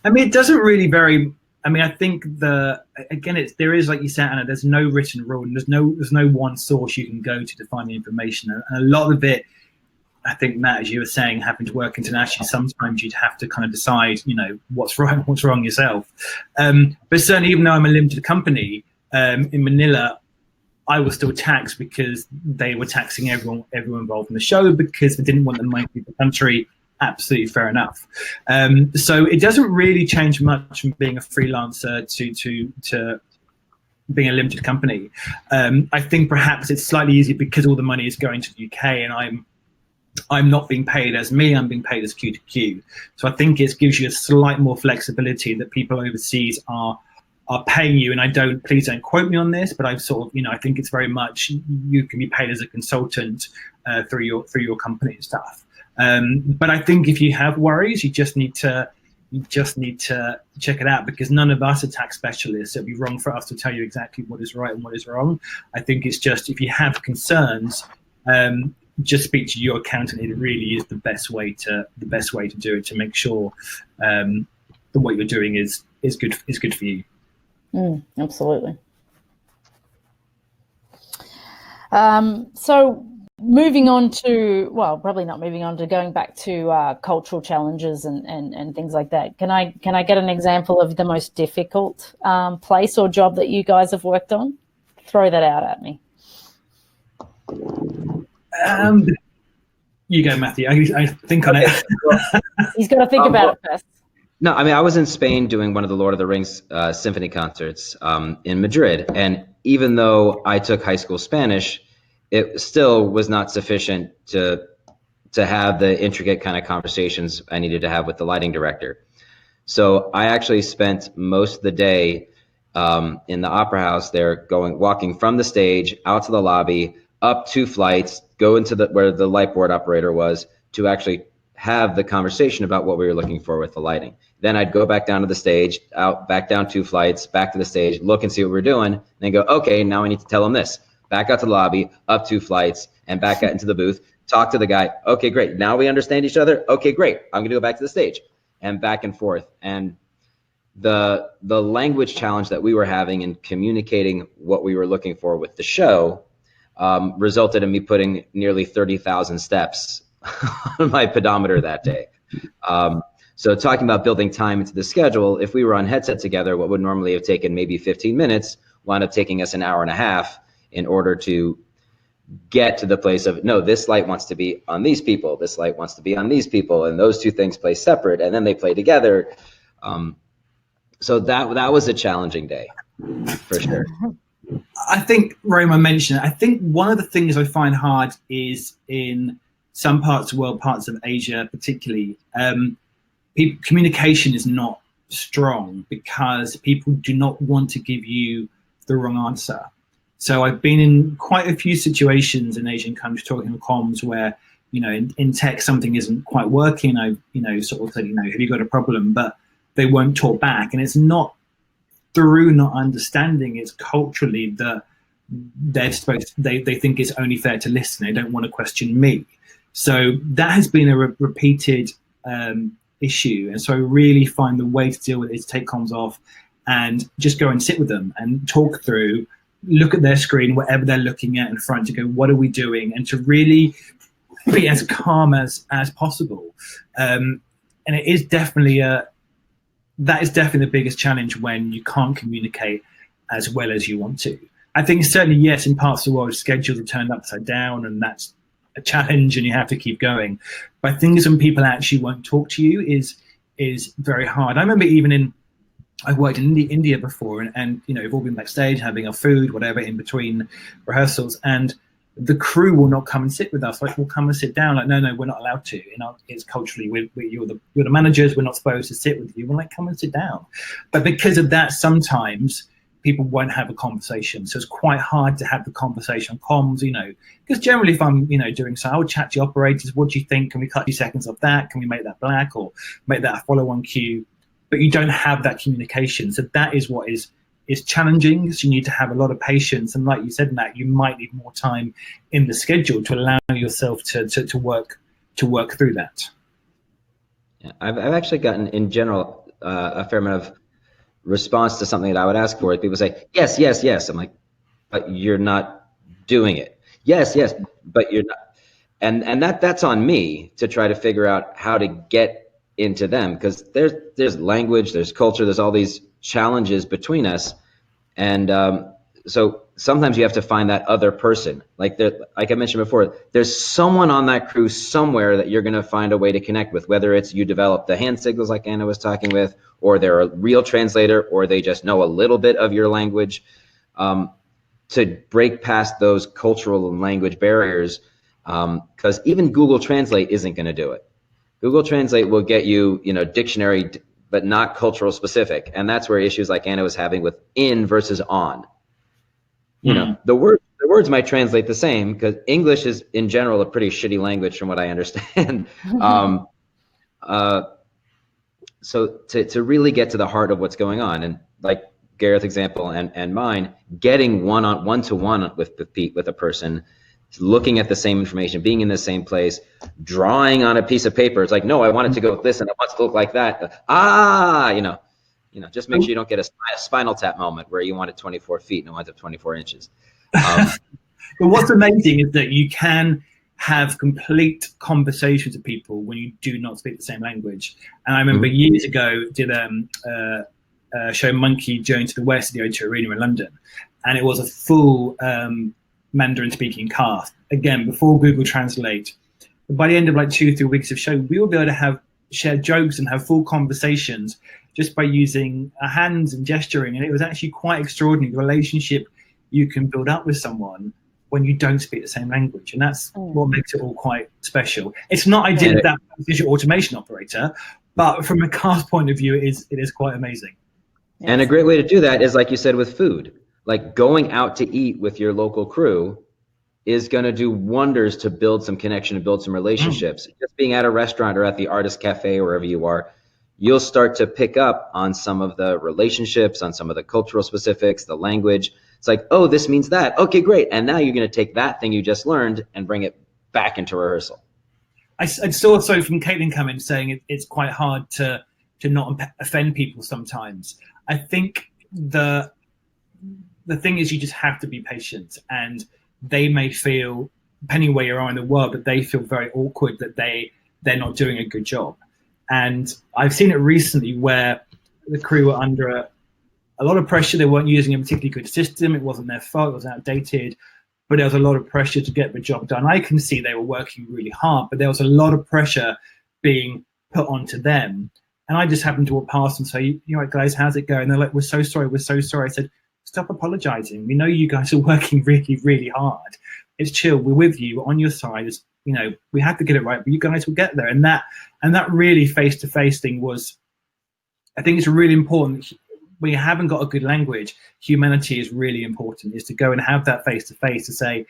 I mean, it doesn't really vary. I mean, I think there is, like you said, Anna, there's no written rule, and there's no one source you can go to find the information. And a lot of it, I think, Matt, as you were saying, having to work internationally, sometimes you'd have to kind of decide, what's right, what's wrong yourself. But certainly, even though I'm a limited company in Manila, I was still taxed because they were taxing everyone involved in the show because they didn't want the money to leave the country. Absolutely fair enough. So it doesn't really change much from being a freelancer to being a limited company. I think perhaps it's slightly easier because all the money is going to the UK and I'm not being paid as me, I'm being paid as Q to Q. So I think it gives you a slight more flexibility that people overseas are paying you. And please don't quote me on this, but I've sort of, I think it's very much you can be paid as a consultant through your company and stuff. But I think if you have worries, you just need to check it out, because none of us are tax specialists. It'd be wrong for us to tell you exactly what is right and what is wrong. I think it's just, if you have concerns, just speak to your accountant. It really is the best way to do it, to make sure that what you're doing is good for you. Absolutely. So moving on to, probably not moving on to, going back to cultural challenges and things like that. Can I get an example of the most difficult place or job that you guys have worked on? Throw that out at me. You go, Matthew. I think on it. He's got to think about it first. No, I mean, I was in Spain doing one of the Lord of the Rings symphony concerts in Madrid. And even though I took high school Spanish, it still was not sufficient to have the intricate kind of conversations I needed to have with the lighting director. So I actually spent most of the day in the opera house there, walking from the stage out to the lobby, up 2 flights, go into where the light board operator was, to actually have the conversation about what we were looking for with the lighting. Then I'd go back down to the stage, back down 2 flights, back to the stage, look and see what we're doing, and then go, okay, now I need to tell them this. Back out to the lobby, up 2 flights, and back out into the booth, talk to the guy. Okay, great. Now we understand each other. Okay, great. I'm going to go back to the stage, and back and forth. And the language challenge that we were having in communicating what we were looking for with the show resulted in me putting nearly 30,000 steps on my pedometer that day. So talking about building time into the schedule, if we were on headset together, what would normally have taken maybe 15 minutes wound up taking us an hour and a half in order to get to the place of, no, this light wants to be on these people, this light wants to be on these people, and those 2 things play separate, and then they play together. So that was a challenging day, for sure. I think Roma mentioned it. I think one of the things I find hard is in some parts of the world, parts of Asia particularly, communication is not strong because people do not want to give you the wrong answer. So I've been in quite a few situations in Asian countries talking to comms where, in tech something isn't quite working. I've, sort of said, have you got a problem? But they won't talk back. And it's not through not understanding, it's culturally that they think it's only fair to listen. They don't want to question me. So that has been a repeated issue. And so I really find the way to deal with it is take comms off and just go and sit with them and talk through, look at their screen, whatever they're looking at in front, to go, what are we doing? And to really be as calm as possible. And it is definitely that is definitely the biggest challenge when you can't communicate as well as you want to. I think certainly, yes, in parts of the world, schedules are turned upside down, and that's a challenge, and you have to keep going. But I think when people actually won't talk to you is very hard. I remember I worked in India before, and you know, we've all been backstage having our food, whatever, in between rehearsals, and the crew will not come and sit with us. Like, we'll come and sit down. Like, no, we're not allowed to. You know, it's culturally, you're the managers. We're not supposed to sit with you. We're like, come and sit down. But because of that, sometimes people won't have a conversation. So it's quite hard to have the conversation on comms, you know, because generally if I'm, you know, doing so, I'll chat to the operators. What do you think? Can we cut 2 seconds off that? Can we make that black or make that a follow-on cue? But you don't have that communication. So that is what is challenging. So you need to have a lot of patience. And like you said, Matt, you might need more time in the schedule to allow yourself to work through that. Yeah, I've actually gotten, in general, a fair amount of response to something that I would ask for. People say, yes, yes, yes. I'm like, but you're not doing it. Yes, yes, but you're not. And that's on me to try to figure out how to get into them, because there's language, there's culture, there's all these challenges between us. And so sometimes you have to find that other person. Like I mentioned before, there's someone on that crew somewhere that you're going to find a way to connect with, whether it's you develop the hand signals like Anna was talking with, or they're a real translator, or they just know a little bit of your language, to break past those cultural and language barriers. Because even Google Translate isn't going to do it. Google Translate will get you, you know, dictionary, but not cultural specific. And that's where issues like Anna was having with in versus on. You know, the words might translate the same, because English is in general a pretty shitty language from what I understand. So to really get to the heart of what's going on, and like Gareth's example and mine, getting one-to-one with a person, looking at the same information, being in the same place, drawing on a piece of paper. It's like, no, I want it to go with this, and I want it to look like that. You know, just make sure you don't get a Spinal Tap moment where you want it 24 feet and it winds up 24 inches. But what's amazing is that you can have complete conversations with people when you do not speak the same language. And I remember years ago did a show, Monkey Journey to the West, at the O2 Arena in London, and it was a full Mandarin speaking cast, again before Google Translate. But by the end of like 2-3 weeks of show, we will be able to share jokes and have full conversations just by using our hands and gesturing. And it was actually quite extraordinary, the relationship you can build up with someone when you don't speak the same language. And that's what makes it all quite special. It's not ideal that visual automation operator, but from a cast point of view, it is quite amazing. Yes. And a great way to do that is, like you said, with food. Like going out to eat with your local crew is going to do wonders to build some connection and build some relationships. Just being at a restaurant or at the artist cafe, wherever you are, you'll start to pick up on some of the relationships, on some of the cultural specifics, the language. It's like, oh, this means that. Okay, great. And now you're going to take that thing you just learned and bring it back into rehearsal. I saw so from Caitlin coming saying it's quite hard to not offend people sometimes. I think the thing is, you just have to be patient, and they may feel, depending where you are in the world, but they feel very awkward that they're not doing a good job. And I've seen it recently where the crew were under a lot of pressure. They weren't using a particularly good system. It wasn't their fault. It was outdated, but there was a lot of pressure to get the job done. I can see they were working really hard, but there was a lot of pressure being put onto them. And I just happened to walk past and say, you know what, guys, how's it going? And they're like, we're so sorry. I said, stop apologizing. We know you guys are working really, really hard. It's chill. We're with you. We're on your side. It's, you know, we have to get it right, but you guys will get there. And that really face-to-face thing was, I think it's really important. When you haven't got a good language, humanity is really important, is to go and have that face-to-face to say,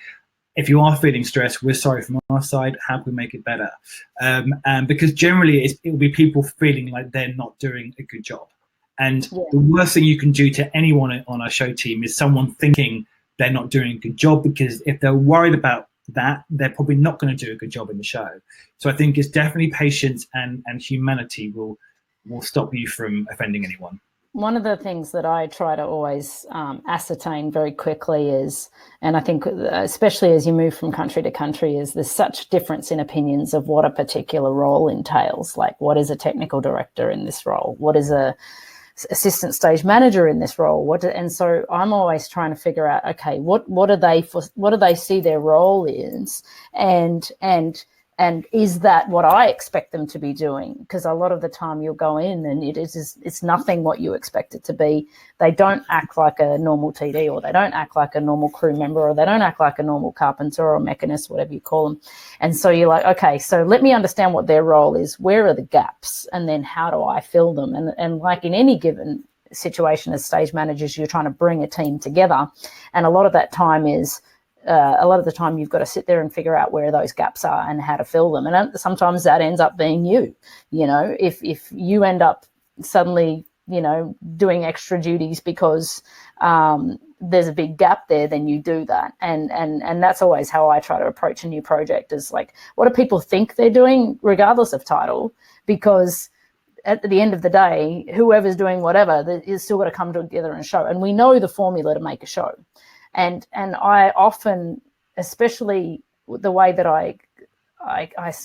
if you are feeling stressed, we're sorry from our side. How can we make it better? And because generally it will be people feeling like they're not doing a good job. And the worst thing you can do to anyone on our show team is someone thinking they're not doing a good job, because if they're worried about that, they're probably not going to do a good job in the show. So I think it's definitely patience and humanity will stop you from offending anyone. One of the things that I try to always ascertain very quickly is, and I think especially as you move from country to country, is there's such difference in opinions of what a particular role entails. Like, what is a technical director in this role? What is a assistant stage manager in this role? And so I'm always trying to figure out, okay, what do they see their role is, and is that what I expect them to be doing? Because a lot of the time you'll go in and it's nothing what you expect it to be. They don't act like a normal TD, or they don't act like a normal crew member, or they don't act like a normal carpenter or mechanist, whatever you call them. And so you're like, okay, so let me understand what their role is. Where are the gaps? And then how do I fill them? And like in any given situation as stage managers, you're trying to bring a team together. And a lot of that time is, a lot of the time you've got to sit there and figure out where those gaps are and how to fill them. And sometimes that ends up being you know, if you end up suddenly, you know, doing extra duties because there's a big gap there, then you do that. And that's always how I try to approach a new project, is like, what do people think they're doing regardless of title? Because at the end of the day, whoever's doing whatever is still got to come together and show. And we know the formula to make a show. And I often, especially the way that I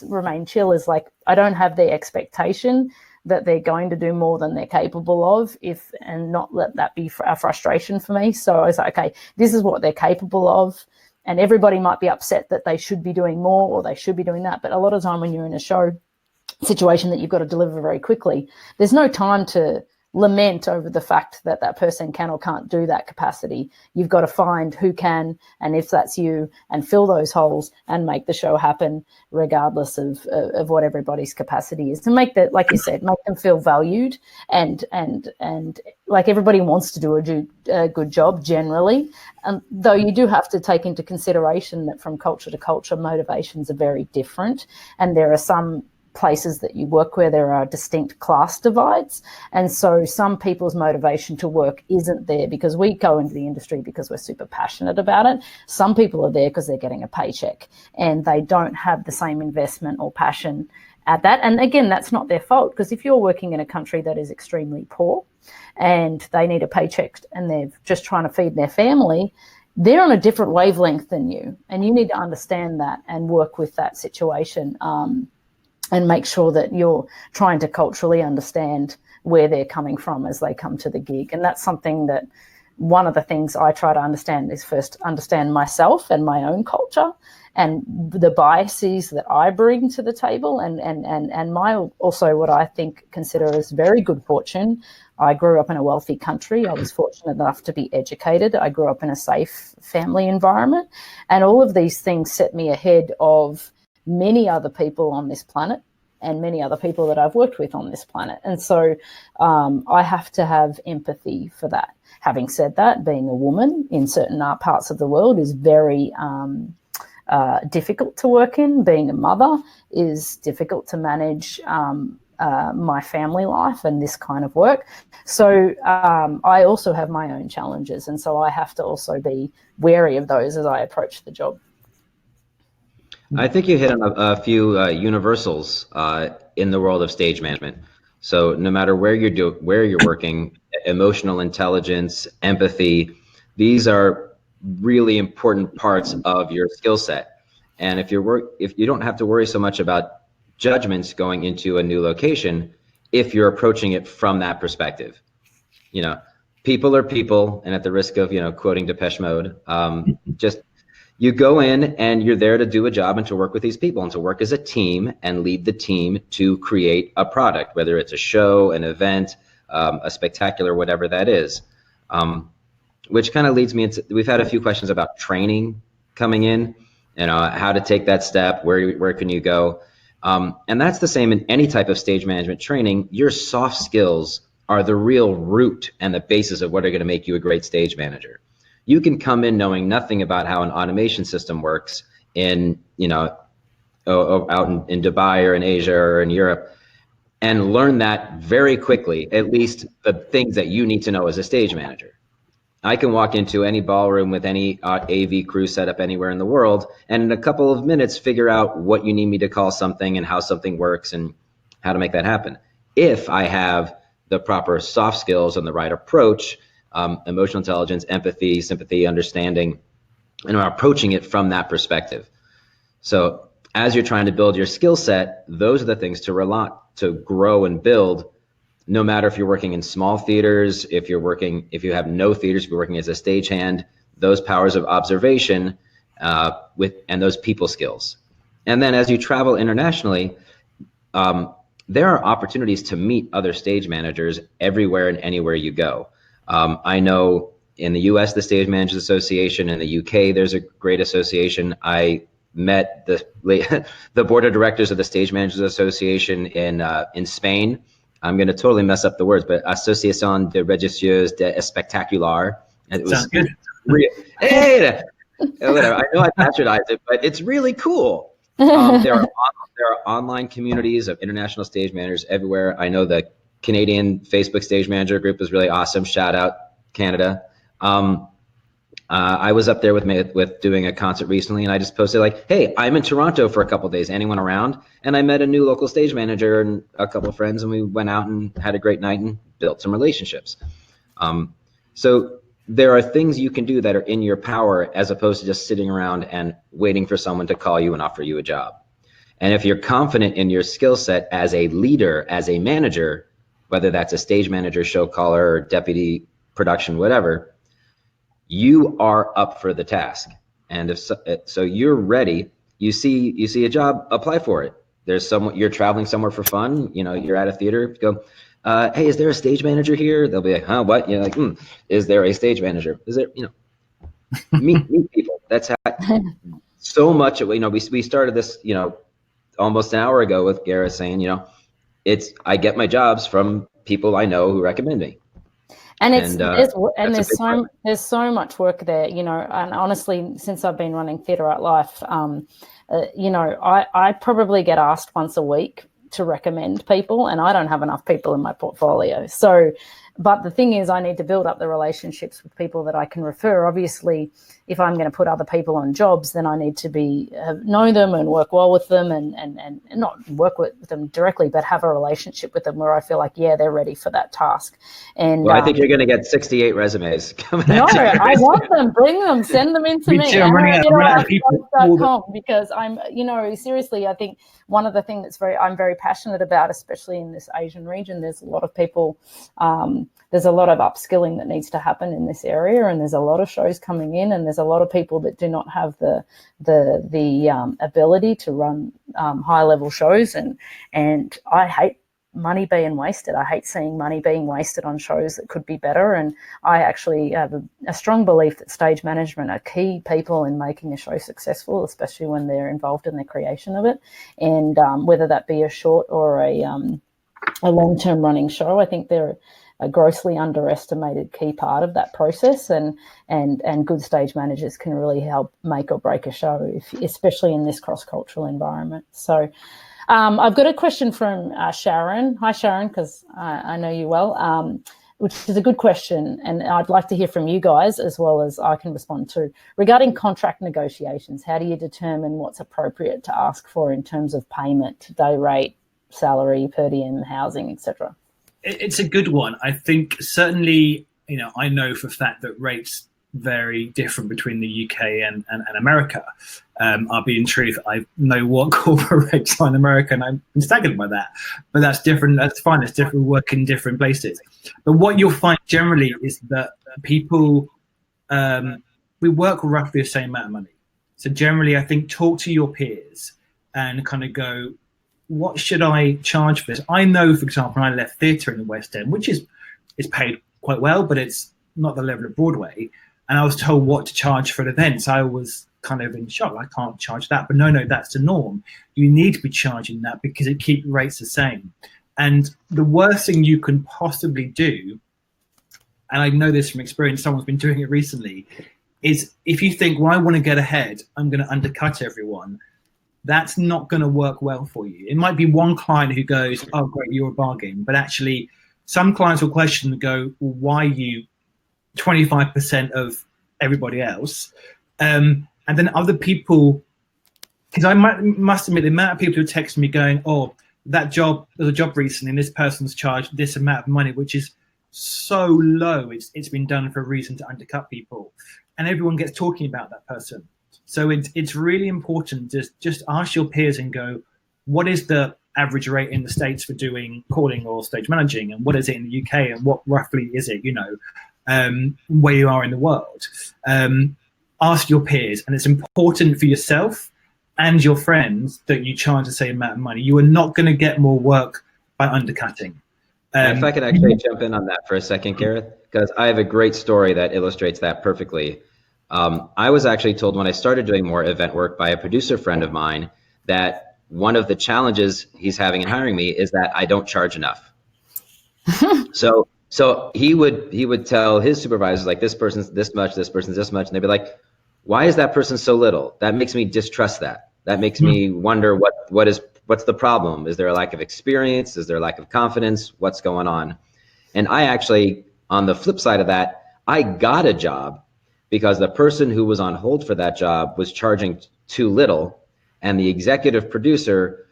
remain chill, is like, I don't have the expectation that they're going to do more than they're capable of, and not let that be a frustration for me. So I was like, okay, this is what they're capable of, and everybody might be upset that they should be doing more or they should be doing that. But a lot of time when you're in a show situation that you've got to deliver very quickly, there's no time to lament over the fact that that person can or can't do that capacity. You've got to find who can, and if that's you, and fill those holes and make the show happen regardless of what everybody's capacity is, to make that, like you said, make them feel valued, and like everybody wants to do a good job generally, though you do have to take into consideration that from culture to culture motivations are very different, and there are some places that you work where there are distinct class divides, and so some people's motivation to work isn't there because we go into the industry because we're super passionate about it. Some people are there because they're getting a paycheck and they don't have the same investment or passion at that. And again, that's not their fault, because if you're working in a country that is extremely poor and they need a paycheck and they're just trying to feed their family, they're on a different wavelength than you, and you need to understand that and work with that situation, and make sure that you're trying to culturally understand where they're coming from as they come to the gig. And that's something that, one of the things I try to understand is first understand myself and my own culture and the biases that I bring to the table, and my also what I consider as very good fortune. I grew up in a wealthy country. I was fortunate enough to be educated. I grew up in a safe family environment, and all of these things set me ahead of many other people on this planet and many other people that I've worked with on this planet. And so I have to have empathy for that. Having said that, being a woman in certain parts of the world is very difficult to work in. Being a mother is difficult to manage my family life and this kind of work. So I also have my own challenges, and so I have to also be wary of those as I approach the job. I think you hit on a few universals in the world of stage management. So no matter where you're working, emotional intelligence, empathy, these are really important parts of your skill set. And if you don't have to worry so much about judgments going into a new location, if you're approaching it from that perspective, you know, people are people, and at the risk of quoting Depeche Mode, just. You go in and you're there to do a job and to work with these people and to work as a team and lead the team to create a product, whether it's a show, an event, a spectacular, whatever that is. Which kind of leads me into, we've had a few questions about training coming in, how to take that step, where can you go? And that's the same in any type of stage management training. Your soft skills are the real root and the basis of what are going to make you a great stage manager. You can come in knowing nothing about how an automation system works in, out in Dubai or in Asia or in Europe, and learn that very quickly, at least the things that you need to know as a stage manager. I can walk into any ballroom with any AV crew set up anywhere in the world, and in a couple of minutes figure out what you need me to call something and how something works and how to make that happen. If I have the proper soft skills and the right approach, emotional intelligence, empathy, sympathy, understanding, and I'm approaching it from that perspective. So as you're trying to build your skill set, those are the things to grow and build. No matter if you're working in small theaters, if you have no theaters, if you're working as a stagehand, those powers of observation and those people skills. And then as you travel internationally, there are opportunities to meet other stage managers everywhere and anywhere you go. I know in the US, the Stage Managers Association, in the UK, there's a great association. I met the board of directors of the Stage Managers Association in Spain. I'm going to totally mess up the words, but Association de Regisseurs de Spectacular. It was good. Hey, whatever. I know I bastardized it, but it's really cool. There are online communities of international stage managers everywhere. I know the Canadian Facebook Stage Manager Group is really awesome. Shout out Canada. I was up there with doing a concert recently, and I just posted like, hey, I'm in Toronto for a couple of days. Anyone around? And I met a new local stage manager and a couple of friends, and we went out and had a great night and built some relationships. So there are things you can do that are in your power as opposed to just sitting around and waiting for someone to call you and offer you a job. And if you're confident in your skill set as a leader, as a manager, whether that's a stage manager, show caller, or deputy production, whatever, you are up for the task. And if so you're ready, you see a job, apply for it. There's you're traveling somewhere for fun, you're at a theater, go, hey, is there a stage manager here? They'll be like, huh, what? You're like, is there a stage manager? Is there, meet people. That's how so much, we started this, almost an hour ago with Gareth saying, I get my jobs from people I know who recommend me. And there's so much work there, and honestly, since I've been running Theatre Art Life, I probably get asked once a week to recommend people, and I don't have enough people in my portfolio. So, but the thing is, I need to build up the relationships with people that I can refer. Obviously, if I'm going to put other people on jobs, then I need to know them and work well with them and not work with them directly, but have a relationship with them where I feel like, yeah, they're ready for that task. And I think you're going to get 68 resumes coming at you. I want them. Bring them. Send them in to me. I'm running out of people. Because I'm, seriously, I think one of the things I'm very passionate about, especially in this Asian region, there's a lot of people, there's a lot of upskilling that needs to happen in this area, and there's a lot of shows coming in, and there's a lot of people that do not have the ability to run high level shows, and I hate money being wasted. I hate seeing money being wasted on shows that could be better, and I actually have a strong belief that stage management are key people in making a show successful, especially when they're involved in the creation of it, and whether that be a short or a long-term running show. I think they're a grossly underestimated key part of that process, and good stage managers can really help make or break a show, especially in this cross-cultural environment. So I've got a question from Sharon. Hi, Sharon, because I know you well, which is a good question, and I'd like to hear from you guys as well as I can respond to. Regarding contract negotiations, how do you determine what's appropriate to ask for in terms of payment, day rate, salary, per diem, housing, etc.? It's a good one. I think certainly, I know for a fact that rates very different between the UK and America. I'll be in truth, I know what corporate rates are in America, and I'm staggered by that. But that's different. That's fine. It's different. We work in different places. But what you'll find generally is that people, we work roughly the same amount of money. So generally, I think talk to your peers and kind of go, what should I charge for this? I know, for example, when I left theatre in the West End, which is paid quite well, but it's not the level of Broadway. And I was told what to charge for an event. I was kind of in shock. I can't charge that. But no, that's the norm. You need to be charging that because it keeps rates the same. And the worst thing you can possibly do, and I know this from experience, someone's been doing it recently, is if you think, well, I want to get ahead, I'm going to undercut everyone. That's not going to work well for you. It might be one client who goes, oh, great, you're a bargain. But actually, some clients will question and go, well, why are you 25% of everybody else? And then other people, because I must admit, the amount of people who text me going, oh, there's a job recently, and this person's charged this amount of money, which is so low. It's been done for a reason to undercut people. And everyone gets talking about that person. So it's really important to just ask your peers and go, what is the average rate in the States for doing calling or stage managing? And what is it in the UK? And what roughly is it, where you are in the world? Ask your peers. And it's important for yourself and your friends that you charge the same amount of money. You are not going to get more work by undercutting. If I could actually jump in on that for a second, Gareth, because I have a great story that illustrates that perfectly. I was actually told when I started doing more event work by a producer friend of mine that one of the challenges he's having in hiring me is that I don't charge enough. So he would tell his supervisors, like, this person's this much, this person's this much, and they'd be like, why is that person so little? That makes me distrust that. That makes me wonder what's the problem? Is there a lack of experience? Is there a lack of confidence? What's going on? And I actually, on the flip side of that, I got a job because the person who was on hold for that job was charging too little, and the executive producer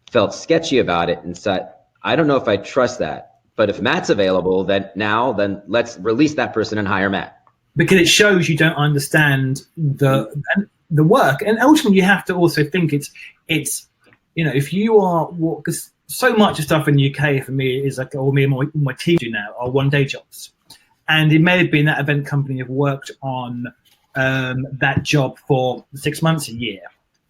felt sketchy about it and said, I don't know if I trust that, but if Matt's available, then let's release that person and hire Matt. Because it shows you don't understand the work. And ultimately you have to also think it's if you are, because so much of stuff in the UK for me is like, or me and my team do now, are one-day jobs. And it may have been that event company have worked on that job for 6 months, a year,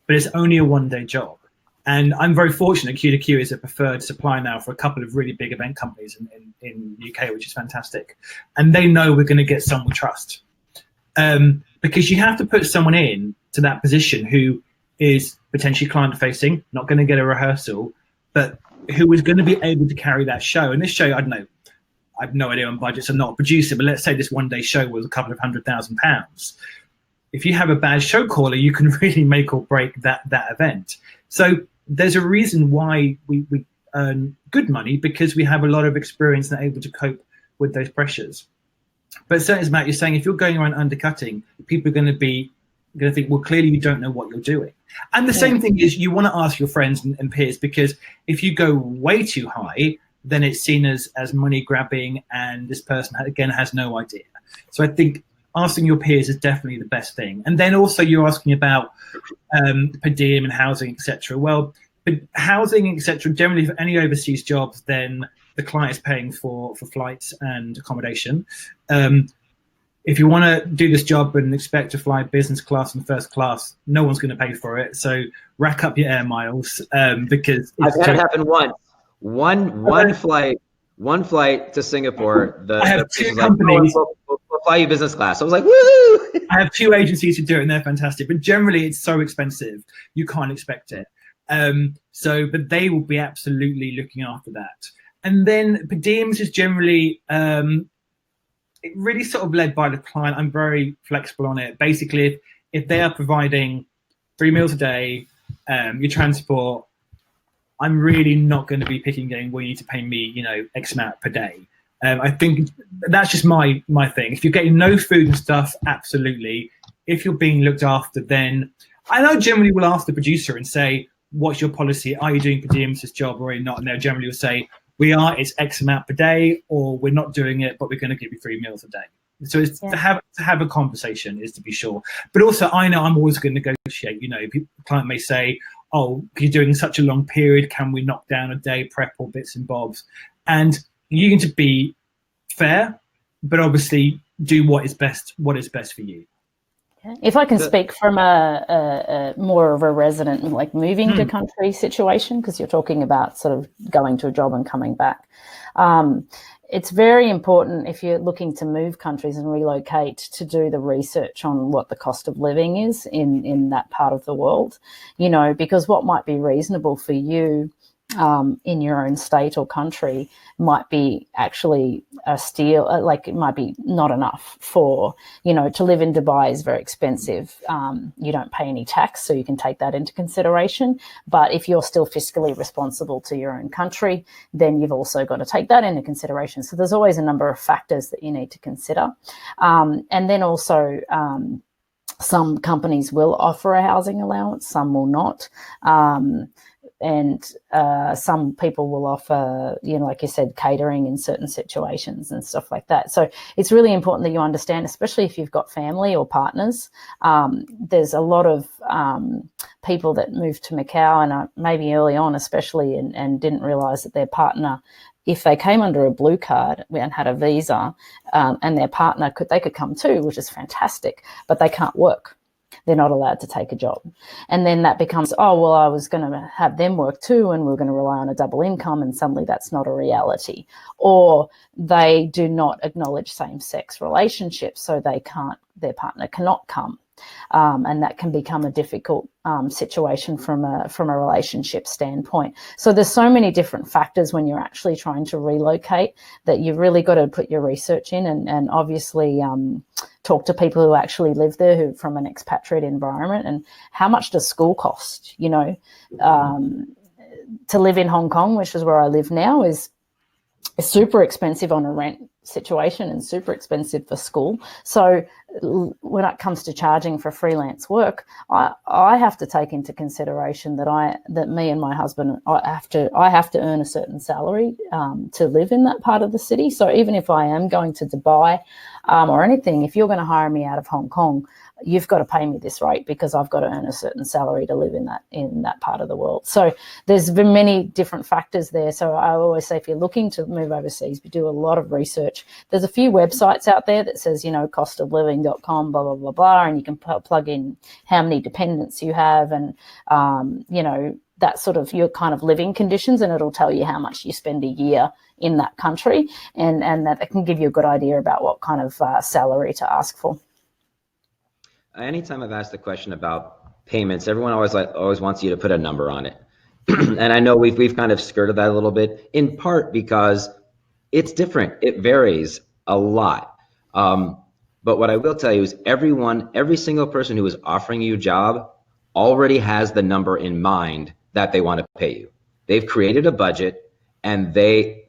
but it's only a one-day job. And I'm very fortunate Q2Q is a preferred supplier now for a couple of really big event companies in the UK, which is fantastic. And they know we're going to get someone we trust. Because you have to put someone in to that position who is potentially client-facing, not going to get a rehearsal, but who is going to be able to carry that show. And this show, I don't know, I have no idea on budgets. I'm not a producer, but let's say this one-day show was a couple of £100,000. If you have a bad show caller, you can really make or break that event. So there's a reason why we earn good money, because we have a lot of experience and are able to cope with those pressures. But certainly, as Matt, you're saying, if you're going around undercutting, people are going to think, well, clearly you don't know what you're doing. And the same thing is, you want to ask your friends and peers, because if you go way too high, then it's seen as money grabbing, and this person again has no idea. So I think asking your peers is definitely the best thing. And then also you're asking about per diem and housing, etc. Well, housing, etc. Generally for any overseas jobs, then the client is paying for flights and accommodation. If you want to do this job and expect to fly business class and first class, no one's going to pay for it. So rack up your air miles, because I've had it happen once. One flight to Singapore. I have two companies. Like, we'll fly you business class. I was like, woo! I have two agencies who do it, and they're fantastic. But generally, it's so expensive, you can't expect it. But they will be absolutely looking after that. And then per diems is generally it really sort of led by the client. I'm very flexible on it. Basically, if they are providing 3 meals a day, your transport, I'm really not going to be picking game, well, you need to pay me, X amount per day. I think that's just my thing. If you're getting no food and stuff, absolutely. If you're being looked after, then I generally will ask the producer and say, what's your policy? Are you doing per diems this job or are you not? And they'll generally will say, it's X amount per day, or we're not doing it, but we're going to give you 3 meals a day. So it's to have a conversation is to be sure. But also I know I'm always going to negotiate. The client may say, oh, you're doing such a long period, can we knock down a day prep or bits and bobs? And you need to be fair, but obviously do what is best for you. If I can speak from a more of a resident, like moving to country situation, because you're talking about sort of going to a job and coming back. It's very important if you're looking to move countries and relocate to do the research on what the cost of living is in that part of the world, because what might be reasonable for you in your own state or country might be actually a steal, like it might be not enough for, to live in Dubai is very expensive. You don't pay any tax, so you can take that into consideration. But if you're still fiscally responsible to your own country, then you've also got to take that into consideration. So there's always a number of factors that you need to consider. And then also, some companies will offer a housing allowance, some will not. And some people will offer, like you said, catering in certain situations and stuff like that. So it's really important that you understand, especially if you've got family or partners. There's a lot of people that moved to Macau and maybe early on especially and didn't realise that their partner, if they came under a blue card and had a visa and their partner they could come too, which is fantastic, but they can't work. They're not allowed to take a job. And then that becomes, I was going to have them work too, and we're going to rely on a double income, and suddenly that's not a reality. Or they do not acknowledge same-sex relationships, so their partner cannot come. And that can become a difficult situation from a relationship standpoint. So there's so many different factors when you're actually trying to relocate that you've really got to put your research in and obviously talk to people who actually live there, who from an expatriate environment, and how much does school cost? To live in Hong Kong, which is where I live now, is super expensive on a rent situation and super expensive for school. So when it comes to charging for freelance work, I have to take into consideration that me and my husband, I have to earn a certain salary to live in that part of the city. So even if I am going to Dubai or anything, if you're going to hire me out of Hong Kong, you've got to pay me this rate because I've got to earn a certain salary to live in that part of the world. So there's been many different factors there. So I always say, if you're looking to move overseas, we do a lot of research. There's a few websites out there that says, costofliving.com, blah, blah, blah, blah, and you can plug in how many dependents you have and, that sort of your kind of living conditions, and it'll tell you how much you spend a year in that country, and that can give you a good idea about what kind of salary to ask for. Anytime I've asked a question about payments, everyone always wants you to put a number on it. And I know we've kind of skirted that a little bit, in part because it's different. It varies a lot. But what I will tell you is every single person who is offering you a job already has the number in mind that they want to pay you. They've created a budget and they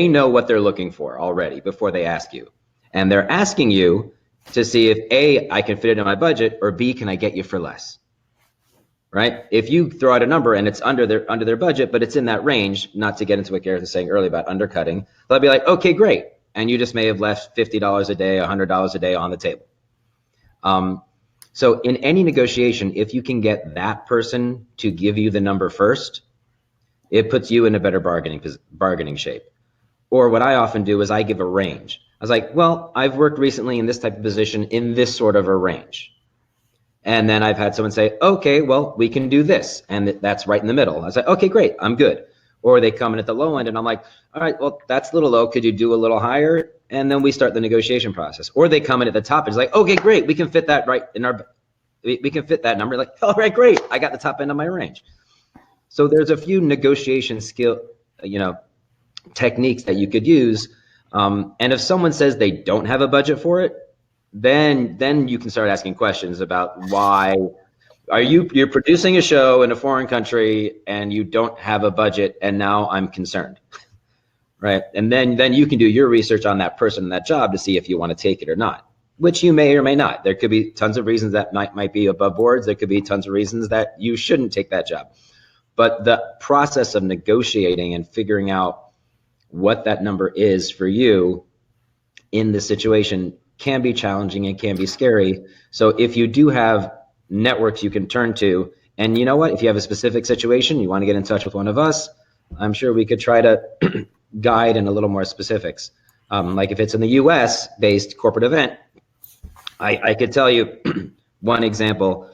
know what they're looking for already before they ask you. And they're asking you to see if A, I can fit it in my budget, or B, can I get you for less, right? If you throw out a number and it's under their budget, but it's in that range, not to get into what Gareth was saying earlier about undercutting, they'll be like, okay, great. And you just may have left $50 a day, $100 a day on the table. So in any negotiation, if you can get that person to give you the number first, it puts you in a better bargaining shape. Or what I often do is I give a range. I was like, well, I've worked recently in this type of position in this sort of a range. And then I've had someone say, okay, well, we can do this. And that's right in the middle. I was like, okay, great, I'm good. Or they come in at the low end and I'm like, all right, well, that's a little low. Could you do a little higher? And then we start the negotiation process. Or they come in at the top and it's like, okay, great, we can fit that right in we can fit that number. Like, all right, great, I got the top end of my range. So there's a few negotiation techniques that you could use. And if someone says they don't have a budget for it, then you can start asking questions about why you're producing a show in a foreign country and you don't have a budget, and now I'm concerned, right? And then you can do your research on that person and that job to see if you want to take it or not, which you may or may not. There could be tons of reasons that might be above boards. There could be tons of reasons that you shouldn't take that job. But the process of negotiating and figuring out what that number is for you in this situation can be challenging and can be scary. So if you do have networks you can turn to, and you know what, if you have a specific situation, you want to get in touch with one of us, I'm sure we could try to guide in a little more specifics. Like if it's in the US based corporate event, I could tell you one example.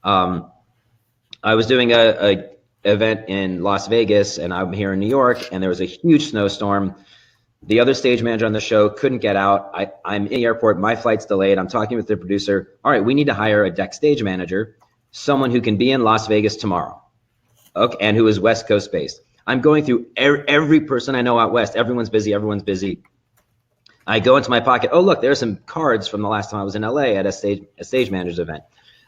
I was doing a event in Las Vegas and I'm here in New York, and there was a huge snowstorm. The other stage manager on the show couldn't get out. I'm in the airport, my flight's delayed. I'm talking with the producer. All right, we need to hire a deck stage manager, someone who can be in Las Vegas tomorrow, okay, and who is West Coast based. I'm going through every person I know out west. Everyone's busy. I go into my pocket. Oh, look, there's some cards from the last time I was in LA at a stage manager's event.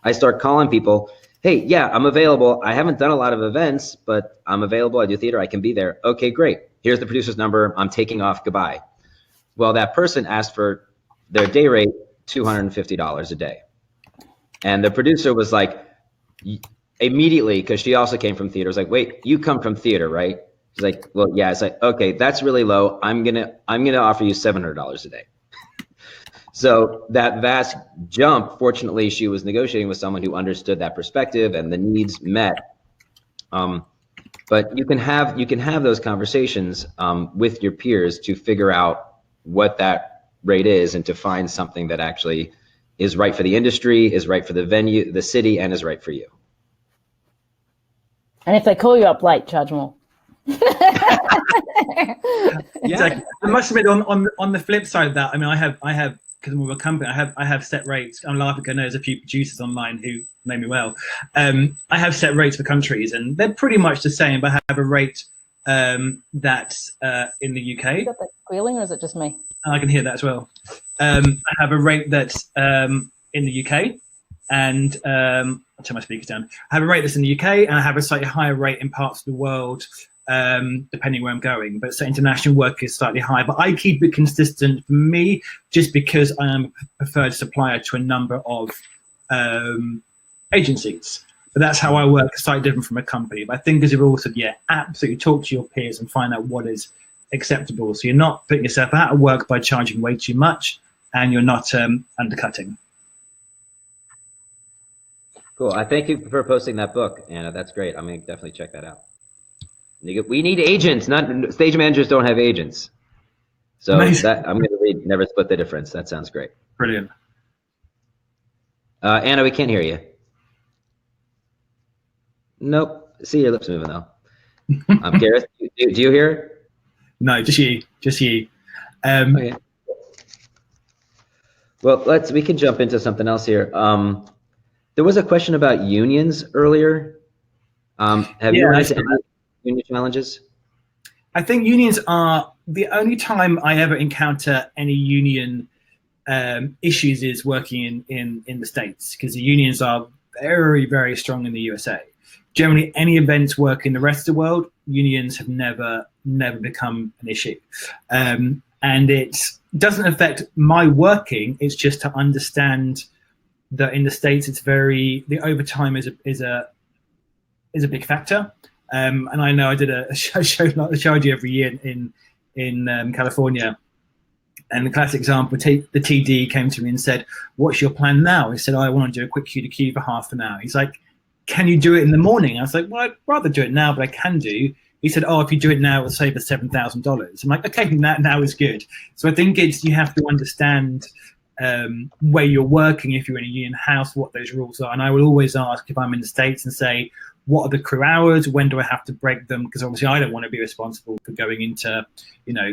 I start calling people. Hey, yeah, I'm available. I haven't done a lot of events, but I'm available. I do theater. I can be there. Okay, great. Here's the producer's number. I'm taking off. Goodbye. Well, that person asked for their day rate, $250 a day. And the producer was like, immediately, because she also came from theater, was like, wait, you come from theater, right? She's like, well, yeah. It's like, okay, that's really low. I'm gonna offer you $700 a day. So that vast jump, fortunately, she was negotiating with someone who understood that perspective and the needs met. But you can have those conversations with your peers to figure out what that rate is and to find something that actually is right for the industry, is right for the venue, the city, and is right for you. And if they call you up late, charge more. Yeah, I must admit, on the flip side of that, I mean, I have because I'm with a company, I have set rates. I'm laughing because I know there's a few producers online who know me well. I have set rates for countries, and they're pretty much the same. But I have a rate that's in the UK. You got that squealing, or is it just me? I can hear that as well. I have a rate that's in the UK, and I'll turn my speakers down. I have a rate that's in the UK, and I have a slightly higher rate in parts of the world, depending where I'm going. But so international work is slightly higher. But I keep it consistent for me, just because I am a preferred supplier to a number of agencies. But that's how I work. It's slightly different from a company. But I think, as you've all said, yeah, absolutely talk to your peers and find out what is acceptable. So you're not putting yourself out of work by charging way too much, and you're not undercutting. Cool. I thank you for posting that book, Anna. That's great. I'm going to definitely check that out. We need agents. Not stage managers don't have agents. So that I'm going to read Never Split the Difference. That sounds great. Brilliant. Anna, we can't hear you. Nope. See your lips moving though. Gareth, do you hear? No, just you. Okay. Well, we can jump into something else here. There was a question about unions earlier. Have you run into any union challenges? I think unions are the only time I ever encounter any union issues is working in the States, because the unions are very, very strong in the USA. Generally, any events work in the rest of the world, unions have never become an issue. And it doesn't affect my working. It's just to understand that in the States, the overtime is a big factor. And I know I did a show like the show I do every year in California. And the classic example, the TD came to me and said, "What's your plan now?" He said, "I want to do a quick Q to Q for half an hour." He's like, "Can you do it in the morning?" I was like, "Well, I'd rather do it now, but I can do." He said, "Oh, if you do it now, it'll save us $7,000. I'm like, "Okay, now is good." So I think you have to understand where you're working if you're in a union house, what those rules are. And I will always ask if I'm in the States and say, what are the crew hours? When do I have to break them? Because obviously I don't want to be responsible for going into,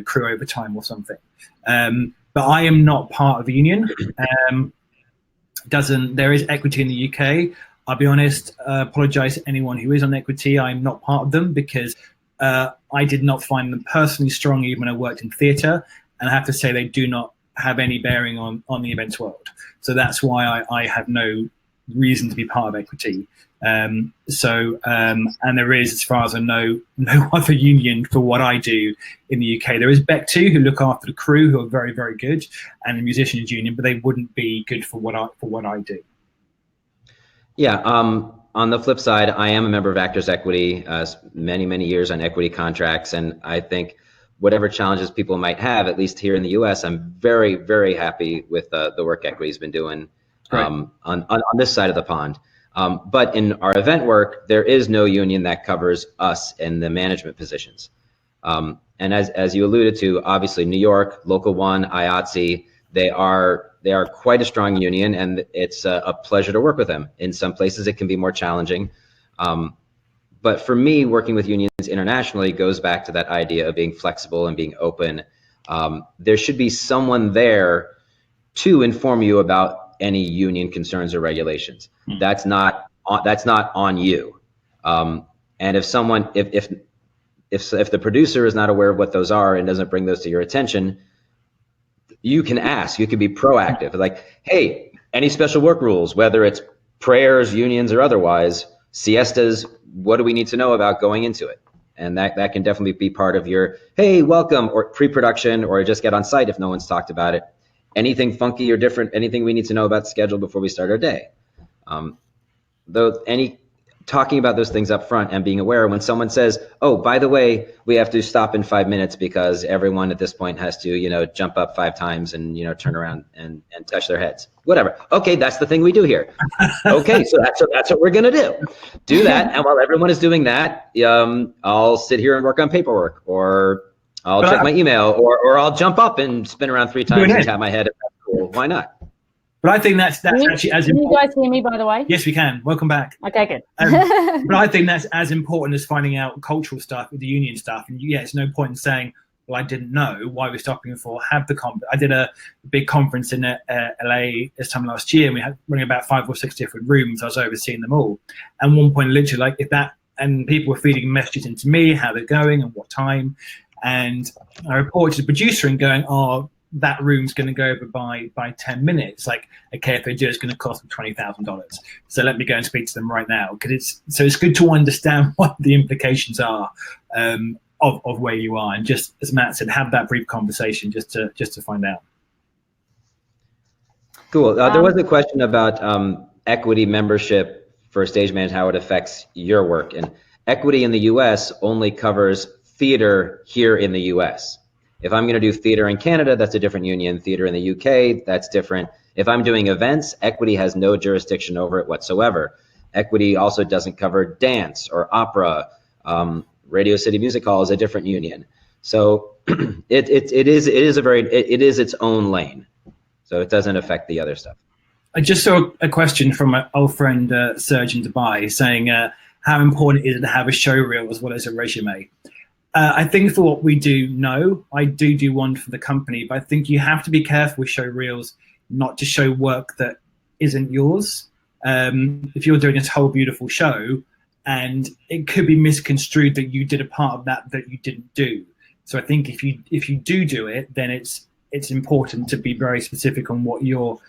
crew overtime or something. But I am not part of a union. There is equity in the UK. I'll be honest, apologize to anyone who is on equity. I'm not part of them because I did not find them personally strong even when I worked in theatre. And I have to say they do not have any bearing on the events world. So that's why I have no reason to be part of equity. And there is, as far as I know, no other union for what I do in the UK. There is BEC2 who look after the crew, who are very, very good, and the musicians union, but they wouldn't be good for what I do. Yeah. On the flip side, I am a member of Actors Equity, many, many years on equity contracts, and I think whatever challenges people might have, at least here in the US, I'm very, very happy with the work Equity's been doing on this side of the pond. But in our event work, there is no union that covers us in the management positions. And as you alluded to, obviously New York, Local 1, IATSE, they are quite a strong union, and it's a pleasure to work with them. In some places, it can be more challenging. But for me, working with unions internationally goes back to that idea of being flexible and being open. There should be someone there to inform you about any union concerns or regulations. That's not on you. And if if the producer is not aware of what those are and doesn't bring those to your attention, you can ask. You can be proactive. Like, hey, any special work rules, whether it's prayers, unions, or otherwise, siestas, what do we need to know about going into it? And that can definitely be part of your, hey, welcome, or pre-production, or just get on site if no one's talked about it. Anything funky or different, anything we need to know about the schedule before we start our day. Talking about those things up front and being aware when someone says, oh, by the way, we have to stop in 5 minutes because everyone at this point has to, jump up 5 times and, turn around and touch their heads, whatever. Okay, that's the thing we do here. Okay, so that's what we're going to do that. And while everyone is doing that, I'll sit here and work on paperwork, or I'll check my email, or I'll jump up and spin around 3 times and tap my head. Cool. Why not? But I think that's actually as important. Can you guys hear me, by the way? Yes, we can. Welcome back. Okay, good. But I think that's as important as finding out cultural stuff with the union stuff. And it's no point in saying, well, I didn't know why we're stopping for. Have the I did a big conference in LA this time last year, and we had running about 5 or 6 different rooms. I was overseeing them all. And one point, literally, and people were feeding messages into me, how they're going and what time. And I reported to the producer and going, oh, that room's going to go over by 10 minutes. Like, okay, if they do, it's going to cost them $20,000. So let me go and speak to them right now, because it's good to understand what the implications are of where you are, and just as Matt said, have that brief conversation just to find out. Cool. There was a question about equity membership for stage management, how it affects your work, and equity in the U.S. only covers theater here in the U.S. If I'm going to do theater in Canada, that's a different union. Theater in the UK, that's different. If I'm doing events, equity has no jurisdiction over it whatsoever. Equity also doesn't cover dance or opera. Radio City Music Hall is a different union. So it is its own lane. So it doesn't affect the other stuff. I just saw a question from an old friend, Serge in Dubai, saying how important is it to have a showreel as well as a resume? I think for what we do, no. I do one for the company, but I think you have to be careful with showreels not to show work that isn't yours. If you're doing this whole beautiful show, and it could be misconstrued that you did a part of that you didn't do. So I think if you do it, then it's important to be very specific on what your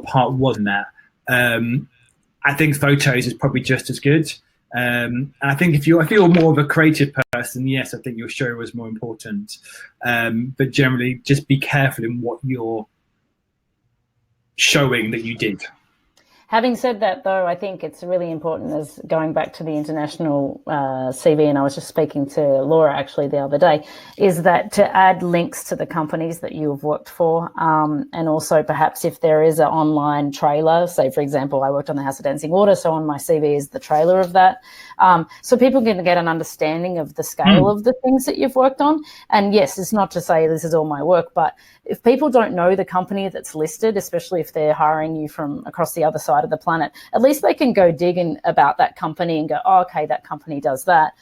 part was in that. I think photos is probably just as good. And I think if you're more of a creative person, yes, I think your show was more important. But generally, just be careful in what you're showing that you did. Having said that, though, I think it's really important, as going back to the international CV, and I was just speaking to Laura actually the other day, is that to add links to the companies that you have worked for, and also perhaps if there is an online trailer, say, for example, I worked on the House of Dancing Water, so on my CV is the trailer of that. So people can get an understanding of the scale of the things that you've worked on. And yes, it's not to say this is all my work, but if people don't know the company that's listed, especially if they're hiring you from across the other side of the planet, at least they can go digging about that company and go, oh, okay, that company does that.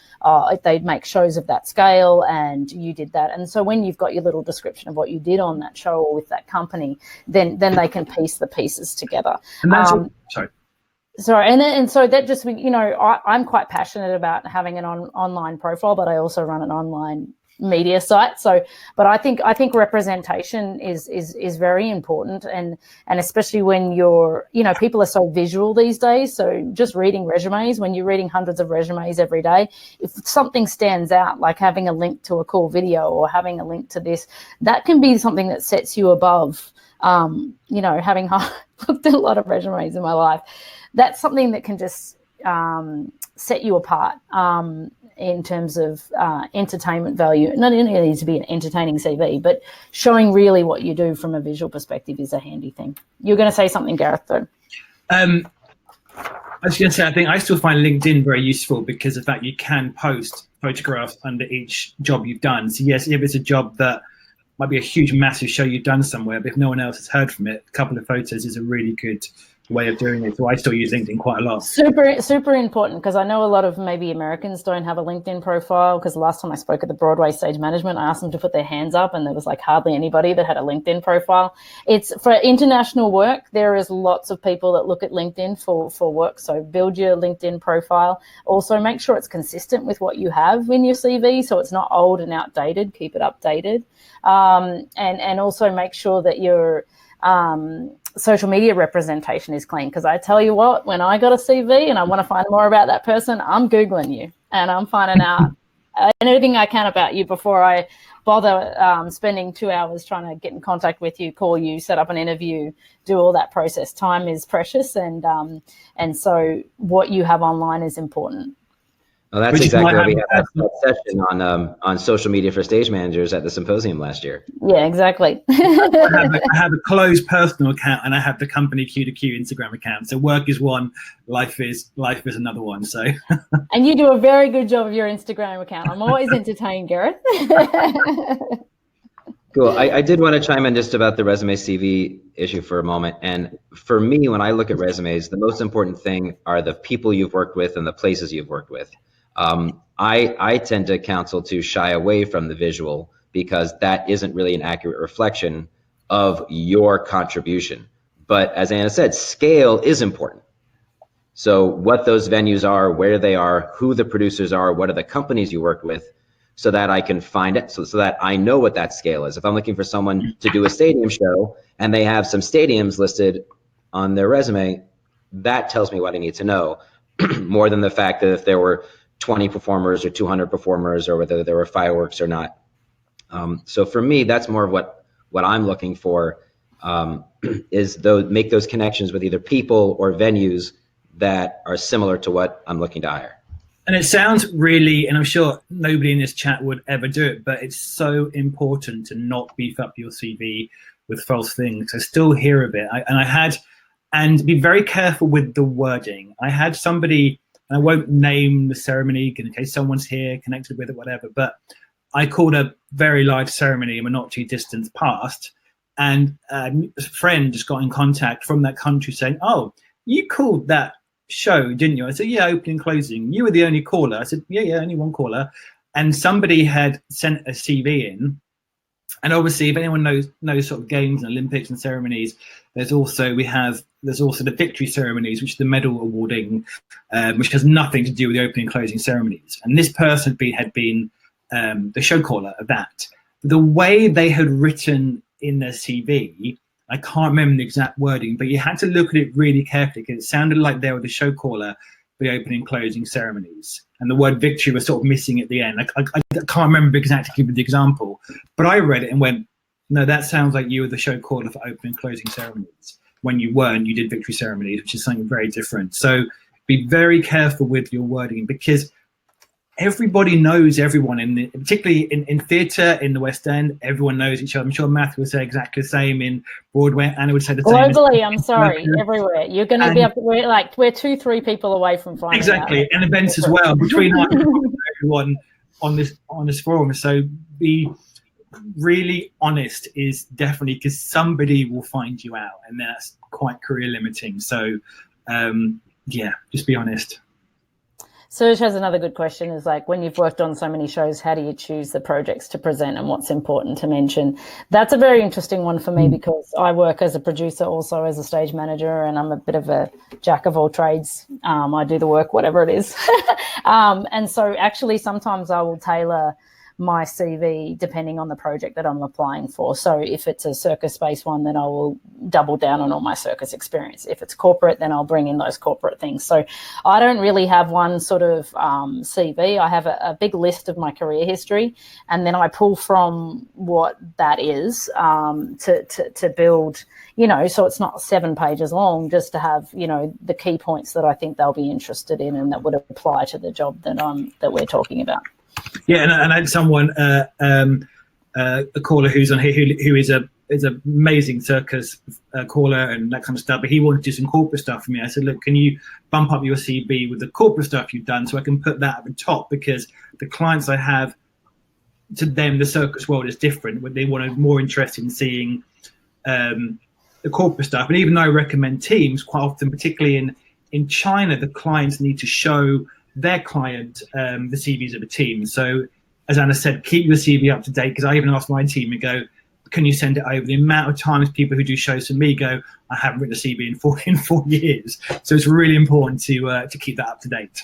They make shows of that scale and you did that. And so when you've got your little description of what you did on that show or with that company, then they can piece the pieces together. And that's sorry. And so that just, I'm quite passionate about having an online profile, but I also run an online media site. So, but I think representation is very important, and especially when you're, people are so visual these days. So just reading resumes, when you're reading hundreds of resumes every day, if something stands out, like having a link to a cool video or having a link to this, that can be something that sets you above. Having looked at a lot of resumes in my life, that's something that can just set you apart in terms of entertainment value. Not only needs to be an entertaining CV, but showing really what you do from a visual perspective is a handy thing. You're going to say something, Gareth, though. I was going to say, I think I still find LinkedIn very useful because of that you can post photographs under each job you've done. So yes, if it's a job that might be a huge, massive show you've done somewhere, but if no one else has heard from it, a couple of photos is a really good way of doing it. So I still use LinkedIn quite a lot. Super important, because I know a lot of maybe Americans don't have a LinkedIn profile, because the last time I spoke at the Broadway stage management, I asked them to put their hands up and there was like hardly anybody that had a LinkedIn profile. It's for international work. There is lots of people that look at LinkedIn for work. So build your LinkedIn profile. Also make sure it's consistent with what you have in your CV, so it's not old and outdated. Keep it updated. And also make sure that your social media representation is clean, because I tell you what, when I got a CV and I want to find more about that person, I'm Googling you and I'm finding out anything I can about you before I bother spending 2 hours trying to get in contact with you, call you, set up an interview, do all that process. Time is precious, and so what you have online is important. Well, that's exactly why we had that session on social media for stage managers at the Symposium last year. Yeah, exactly. I have a closed personal account, and I have the company Q2Q Instagram account. So work is one, life is another one. So. And you do a very good job of your Instagram account. I'm always entertained, Gareth. Cool. I did want to chime in just about the resume CV issue for a moment. And for me, when I look at resumes, the most important thing are the people you've worked with and the places you've worked with. I tend to counsel to shy away from the visual, because that isn't really an accurate reflection of your contribution. But as Anna said, scale is important. So what those venues are, where they are, who the producers are, what are the companies you work with, so that I can find it, so that I know what that scale is. If I'm looking for someone to do a stadium show and they have some stadiums listed on their resume, that tells me what I need to know, more than the fact that if there were 20 performers or 200 performers, or whether there were fireworks or not. So for me, that's more of what I'm looking for, is make those connections with either people or venues that are similar to what I'm looking to hire. And it sounds really, and I'm sure nobody in this chat would ever do it, but it's so important to not beef up your CV with false things. I still hear of it. And be very careful with the wording. I had somebody, and I won't name the ceremony in case someone's here connected with it, whatever, but I called a very large ceremony in a not too distant past, and a friend just got in contact from that country saying, "Oh, you called that show, didn't you?" I said, "Yeah, opening, closing. You were the only caller." I said, yeah, only one caller. And somebody had sent a CV in. And obviously, if anyone knows sort of games and Olympics and ceremonies, there's also the victory ceremonies, which is the medal awarding, which has nothing to do with the opening and closing ceremonies. And this person had been the show caller of that. The way they had written in their CV, I can't remember the exact wording, but you had to look at it really carefully, because it sounded like they were the show caller for the opening and closing ceremonies. And the word victory was sort of missing at the end. I can't remember exactly the example, but I read it and went, no, that sounds like you were the show caller for opening and closing ceremonies. When you weren't, you did victory ceremonies, which is something very different. So be very careful with your wording, because everybody knows everyone, particularly in theatre, in the West End, everyone knows each other. I'm sure Matthew would say exactly the same in Broadway. Anna would say the same. Globally, I'm sorry, everywhere. You're going to be up, we're 2-3 people away from finding exactly, out. and events as well, between everyone on this forum. So be really honest is definitely, because somebody will find you out, and that's quite career limiting. So just be honest. Serge has another good question, is like, when you've worked on so many shows, how do you choose the projects to present and what's important to mention? That's a very interesting one for me, because I work as a producer, also as a stage manager, and I'm a bit of a jack of all trades. I do the work, whatever it is. And so actually sometimes I will tailor my CV depending on the project that I'm applying for. So if it's a circus-based one, then I will double down on all my circus experience. If it's corporate, then I'll bring in those corporate things. So I don't really have one sort of CV. I have a big list of my career history, and then I pull from what that is to build, so it's not 7 pages long, just to have, the key points that I think they'll be interested in and that would apply to the job that we're talking about. Yeah, and I had someone, a caller who's on here, who is an amazing circus caller and that kind of stuff, but he wanted to do some corporate stuff for me. I said, look, can you bump up your CV with the corporate stuff you've done, so I can put that at the top, because the clients I have, to them, the circus world is different. They want to more interested in seeing the corporate stuff. And even though I recommend teams, quite often, particularly in China, the clients need to show their client the CVs of a team. So as Anna said, keep your CV up to date, because I even asked my team and go, can you send it over? The amount of times people who do shows for me go, I haven't written a CV in 4 years. So it's really important to keep that up to date.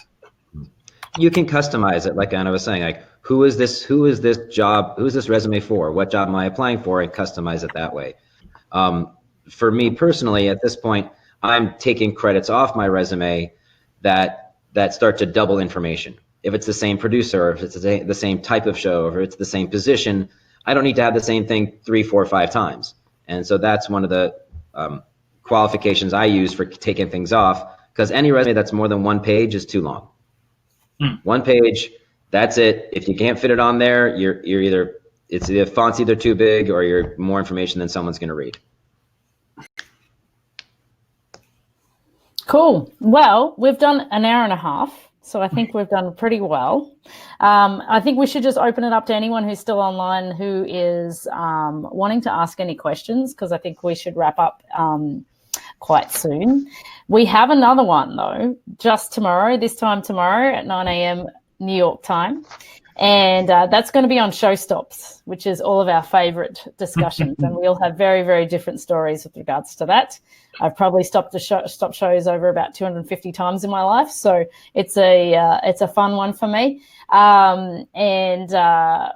You can customize it, like Anna was saying, like who is this resume for? What job am I applying for? And customize it that way. For me personally, at this point, I'm taking credits off my resume that start to double information. If it's the same producer, or if it's the same type of show, or if it's the same position, I don't need to have the same thing 3, 4, 5 times. And so that's one of the qualifications I use for taking things off, because any resume that's more than 1 page is too long. 1 page, that's it. If you can't fit it on there, the font's either too big or you're more information than someone's going to read. Cool. Well, we've done an hour and a half, so I think we've done pretty well. I think we should just open it up to anyone who's still online who is wanting to ask any questions, because I think we should wrap up quite soon. We have another one, though, just tomorrow, this time tomorrow at 9 a.m. New York time. And that's going to be on Showstops, which is all of our favorite discussions. And we all have very, very different stories with regards to that. I've probably stopped shows over about 250 times in my life. So it's a fun one for me. And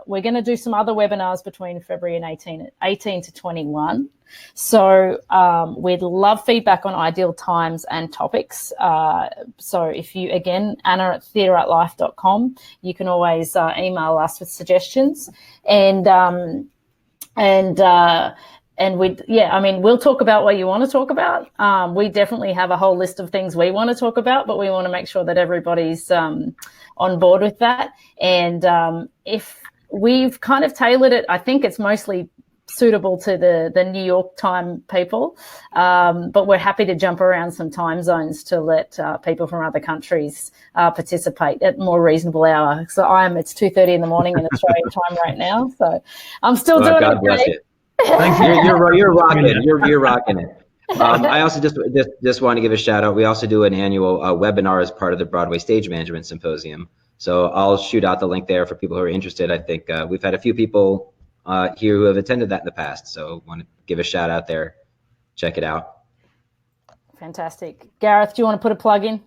we're going to do some other webinars between February and 18 to 21. So we'd love feedback on ideal times and topics. So if you, again, Anna@theatreartlife.com, you can always email us with suggestions. And we'll talk about what you want to talk about. We definitely have a whole list of things we want to talk about, but we want to make sure that everybody's on board with that. And if we've kind of tailored it, I think it's mostly suitable to the New York time people, but we're happy to jump around some time zones to let people from other countries participate at more reasonable hour. So it's 2:30 in the morning in Australian time right now, so I'm still doing God okay. Bless you. You're rocking it. You're rocking it. I also just want to give a shout out. We also do an annual webinar as part of the Broadway Stage Management Symposium. So I'll shoot out the link there for people who are interested. I think we've had a few people here who have attended that in the past. So want to give a shout out there. Check it out. Fantastic. Gareth, do you want to put a plug in?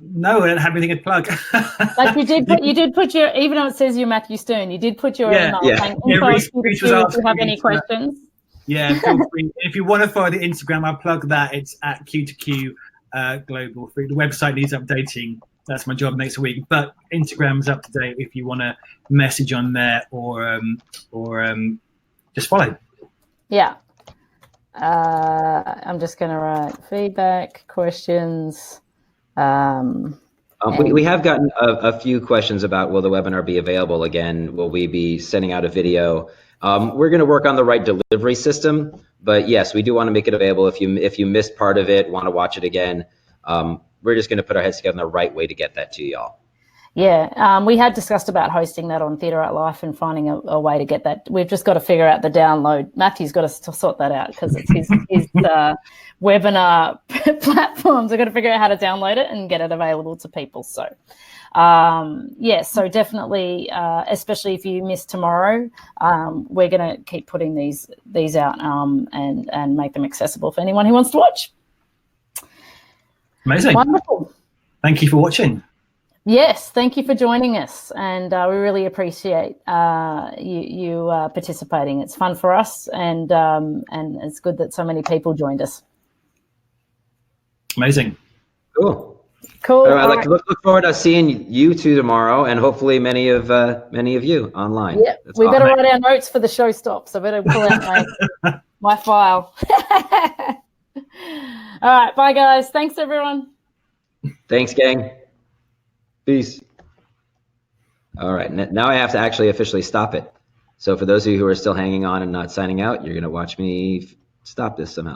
No, I don't have anything to plug. Like you did put your, even though it says you're Matthew Stern, you did put your email. Yeah. If you have any questions. Yeah, feel free. If you want to follow the Instagram, I'll plug that. It's at Q2Q Global. The website needs updating. That's my job next week. But Instagram's up to date if you want to message on there or just follow. Yeah. I'm just going to write feedback, questions. We have gotten a few questions about, will the webinar be available again? Will we be sending out a video? We're going to work on the right delivery system, but yes, we do want to make it available. If you missed part of it, want to watch it again, we're just going to put our heads together on the right way to get that to y'all. Yeah, we had discussed about hosting that on Theatre Art Life and finding a way to get that. We've just got to figure out the download. Matthew's got to sort that out because it's his webinar platforms. I've got to figure out how to download it and get it available to people. So, so definitely, especially if you miss tomorrow, we're going to keep putting these out and make them accessible for anyone who wants to watch. Amazing. Wonderful. Thank you for watching. Yes, thank you for joining us, and we really appreciate you participating. It's fun for us, and it's good that so many people joined us. Amazing. Cool. All right, I'd like to look forward to seeing you two tomorrow, and hopefully many of you online. Yeah, we better write our notes for the show stops. I better pull out my file. All right, bye guys. Thanks everyone. Thanks, gang. Peace. All right, now I have to actually officially stop it. So for those of you who are still hanging on and not signing out, you're going to watch me stop this somehow.